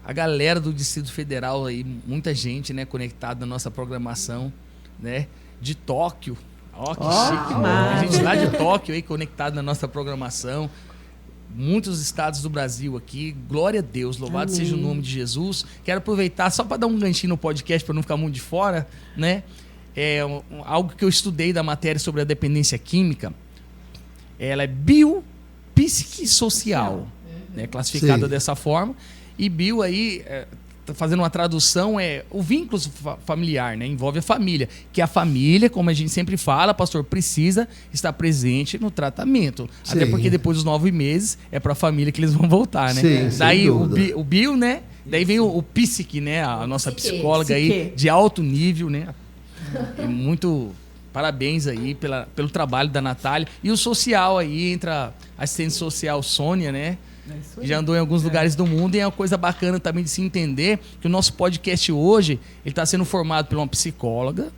a galera do Distrito Federal aí, muita gente, né, conectada na nossa programação, né, de Tóquio. Ó, que chique, mano. A gente lá de Tóquio aí, conectado na nossa programação. Muitos estados do Brasil aqui, glória a Deus, louvado Amém. seja o nome de Jesus. Quero aproveitar só para dar um ganchinho no podcast, para não ficar muito de fora, né? Algo que eu estudei da matéria sobre a dependência química, ela é biopsicossocial, né? Classificada Sim. dessa forma. E bio aí, fazendo uma tradução, é o vínculo familiar, né? Envolve a família. Que a família, como a gente sempre fala, pastor, precisa estar presente no tratamento. Sim. Até porque depois dos 9 meses é para a família que eles vão voltar, né? Sim, sem daí dúvida. o bio, né? Daí vem o psique, né? A nossa Psique. psicóloga aí, Psique. de alto nível, né? E muito parabéns aí pelo trabalho da Natália. E o social aí, entra a assistente social Sônia, né? É isso aí. Já andou em alguns lugares do mundo e é uma coisa bacana também de se entender que o nosso podcast hoje ele está sendo formado por uma psicóloga,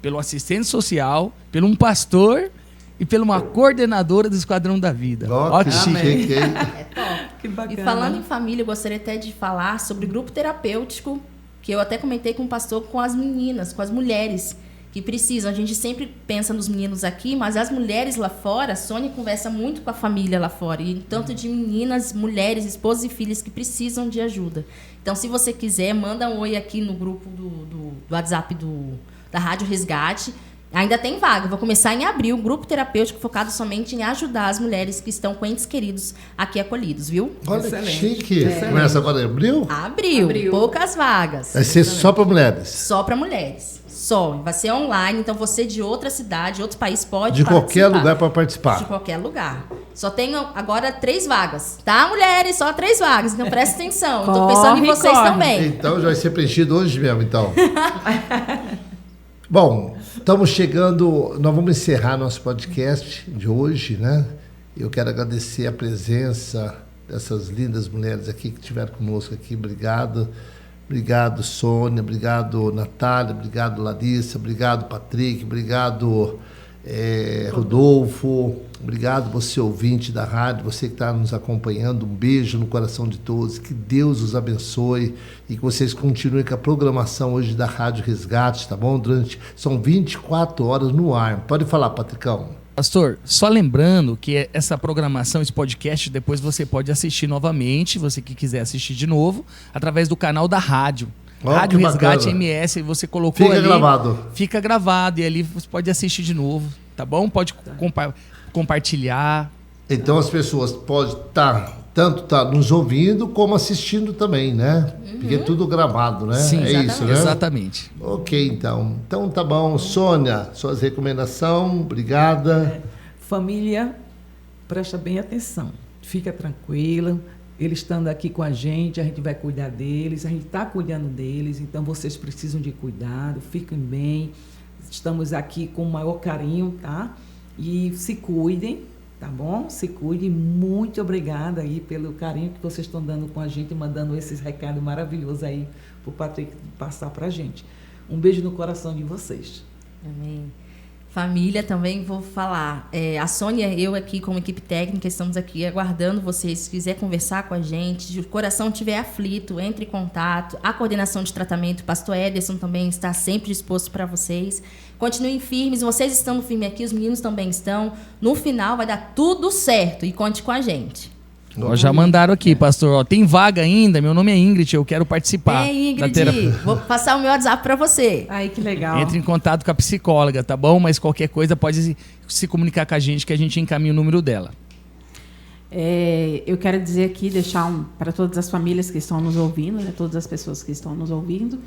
pelo assistente social, por um pastor e por uma coordenadora do Esquadrão da Vida. Ó, que chique. chique, hein? É top. Que bacana. E falando em família, eu gostaria até de falar sobre o grupo terapêutico, que eu até comentei com o pastor, com as meninas, com as mulheres que precisam. A gente sempre pensa nos meninos aqui, mas as mulheres lá fora, a Sônia conversa muito com a família lá fora, e tanto de meninas, mulheres, esposas e filhas que precisam de ajuda. Então, se você quiser, manda um oi aqui no grupo do WhatsApp da Rádio Resgate. Ainda tem vaga. Vou começar em abril, um grupo terapêutico focado somente em ajudar as mulheres que estão com entes queridos aqui acolhidos, viu? Olha que Excelente. chique. Excelente. Começa agora em abril? Abril. Poucas vagas. Vai ser só para mulheres. Só para mulheres. Só. Vai ser online, então você de outra cidade, outro país pode De qualquer participar. lugar para De participar. qualquer lugar. Só tenho agora 3 vagas, tá, mulheres? Só 3 vagas, então presta atenção. Tô pensando em vocês também. Então já vai ser preenchido hoje mesmo, então. Bom, estamos chegando, nós vamos encerrar nosso podcast de hoje, né? Eu quero agradecer a presença dessas lindas mulheres aqui que estiveram conosco aqui. Obrigado. Obrigado, Sônia. Obrigado, Natália. Obrigado, Larissa. Obrigado, Patrick. Obrigado, Rodolfo. Obrigado, você ouvinte da rádio, você que está nos acompanhando. Um beijo no coração de todos. Que Deus os abençoe e que vocês continuem com a programação hoje da Rádio Resgate, tá bom? São 24 horas no ar. Pode falar, Patricão. Pastor, só lembrando que essa programação, esse podcast, depois você pode assistir novamente, você que quiser assistir de novo, através do canal da rádio. Ó, Rádio que Resgate bacana. MS, você colocou Fica ali. gravado. Fica gravado e ali você pode assistir de novo, tá bom? Pode compartilhar. Então as pessoas podem tanto nos ouvindo como assistindo também, né? Porque é tudo gravado, né? Sim, é isso, né? Exatamente. Ok, então. Então tá bom. Sônia, suas recomendações, obrigada. Família, presta bem atenção. Fica tranquila. Eles estando aqui com a gente vai cuidar deles, a gente está cuidando deles, então vocês precisam de cuidado, fiquem bem. Estamos aqui com o maior carinho, tá? E se cuidem, tá bom? Se cuidem. Muito obrigada aí pelo carinho que vocês estão dando com a gente, mandando esses recados maravilhosos aí para o Patrick passar para a gente. Um beijo no coração de vocês. Amém. Família, também vou falar. A Sônia e eu aqui, como equipe técnica, estamos aqui aguardando vocês. Se quiser conversar com a gente, se o coração estiver aflito, entre em contato. A coordenação de tratamento, o pastor Ederson também está sempre disposto para vocês. Continuem firmes, vocês estando firmes aqui, os meninos também estão. No final vai dar tudo certo e conte com a gente. Ó, já mandaram aqui, pastor. Ó, tem vaga ainda, meu nome é Ingrid, eu quero participar. Ingrid, vou passar o meu WhatsApp para você. Ai, que legal. Entre em contato com a psicóloga, tá bom? Mas qualquer coisa pode se comunicar com a gente que a gente encaminha o número dela. Eu quero dizer aqui, deixar para todas as famílias que estão nos ouvindo, né, todas as pessoas que estão nos ouvindo,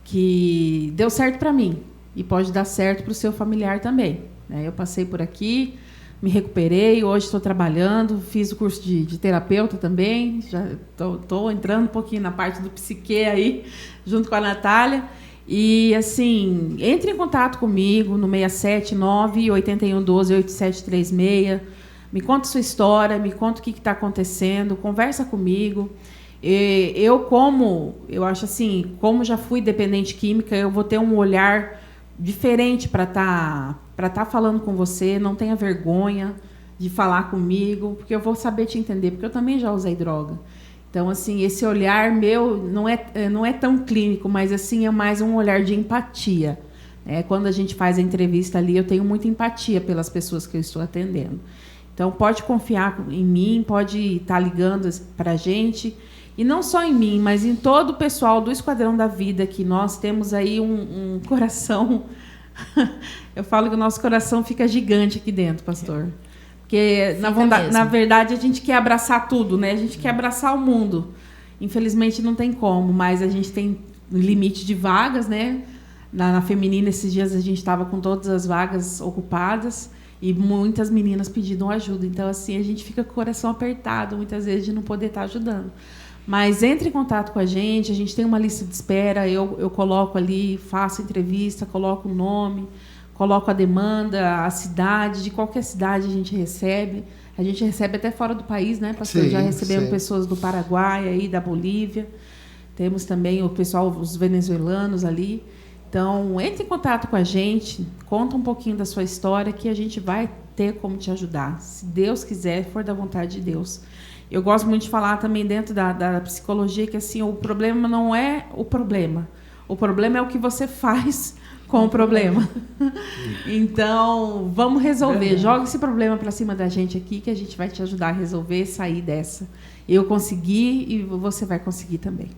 que deu certo para mim e pode dar certo para o seu familiar também. Né? Eu passei por aqui, me recuperei, hoje estou trabalhando, fiz o curso de terapeuta também, já estou entrando um pouquinho na parte do psique aí, junto com a Natália. E, assim, entre em contato comigo no 679-8112-8736. Me conta sua história, me conta o que está acontecendo, conversa comigo. Eu acho assim, como já fui dependente química, eu vou ter um olhar diferente para tá falando com você. Não tenha vergonha de falar comigo, porque eu vou saber te entender, porque eu também já usei droga. Então, assim, esse olhar meu não é tão clínico, mas assim é mais um olhar de empatia. Quando a gente faz a entrevista ali, eu tenho muita empatia pelas pessoas que eu estou atendendo. Então, pode confiar em mim, pode estar ligando para a gente. E não só em mim, mas em todo o pessoal do Esquadrão da Vida, que nós temos aí um coração... Eu falo que o nosso coração fica gigante aqui dentro, pastor. Porque, na verdade, a gente quer abraçar tudo, né? A gente quer abraçar o mundo. Infelizmente, não tem como, mas a gente tem limite de vagas, né? Na feminina, esses dias, a gente estava com todas as vagas ocupadas e muitas meninas pedindo ajuda. Então, assim, a gente fica com o coração apertado, muitas vezes, de não poder estar ajudando. Mas entre em contato com a gente tem uma lista de espera, eu coloco ali, faço entrevista, coloco o nome... Coloco a demanda, a cidade, de qualquer cidade a gente recebe. A gente recebe até fora do país, né, pastor? Já recebemos pessoas do Paraguai, aí, da Bolívia. Temos também o pessoal, os venezuelanos ali. Então, entre em contato com a gente, conta um pouquinho da sua história, que a gente vai ter como te ajudar. Se Deus quiser, for da vontade de Deus. Eu gosto muito de falar também dentro da psicologia que assim, o problema não é o problema. O problema é o que você faz com o problema. Então, vamos resolver. Joga esse problema para cima da gente aqui, que a gente vai te ajudar a resolver, sair dessa. Eu consegui e você vai conseguir também.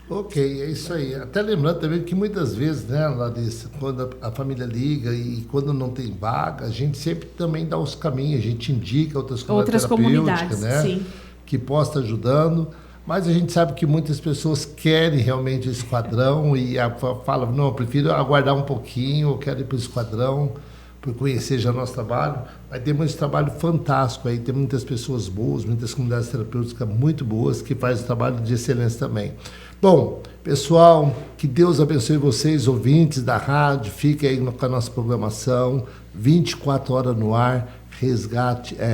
Ok, é isso aí. Até lembrando também que muitas vezes, né, Larissa, quando a família liga e quando não tem vaga, a gente sempre também dá os caminhos, a gente indica outras comunidades, né, sim, que possa estar ajudando. Mas a gente sabe que muitas pessoas querem realmente o Esquadrão e falam, não, eu prefiro aguardar um pouquinho, eu quero ir para o Esquadrão, por conhecer já nosso trabalho. Mas tem muito trabalho fantástico aí, tem muitas pessoas boas, muitas comunidades terapêuticas muito boas que fazem trabalho de excelência também. Bom, pessoal, que Deus abençoe vocês, ouvintes da rádio, fiquem aí com a nossa programação, 24 horas no ar,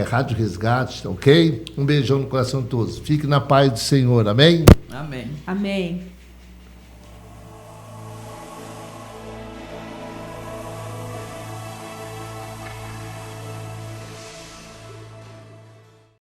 Rádio Resgate, ok? Um beijão no coração de todos. Fique na paz do Senhor, amém? Amém. Amém.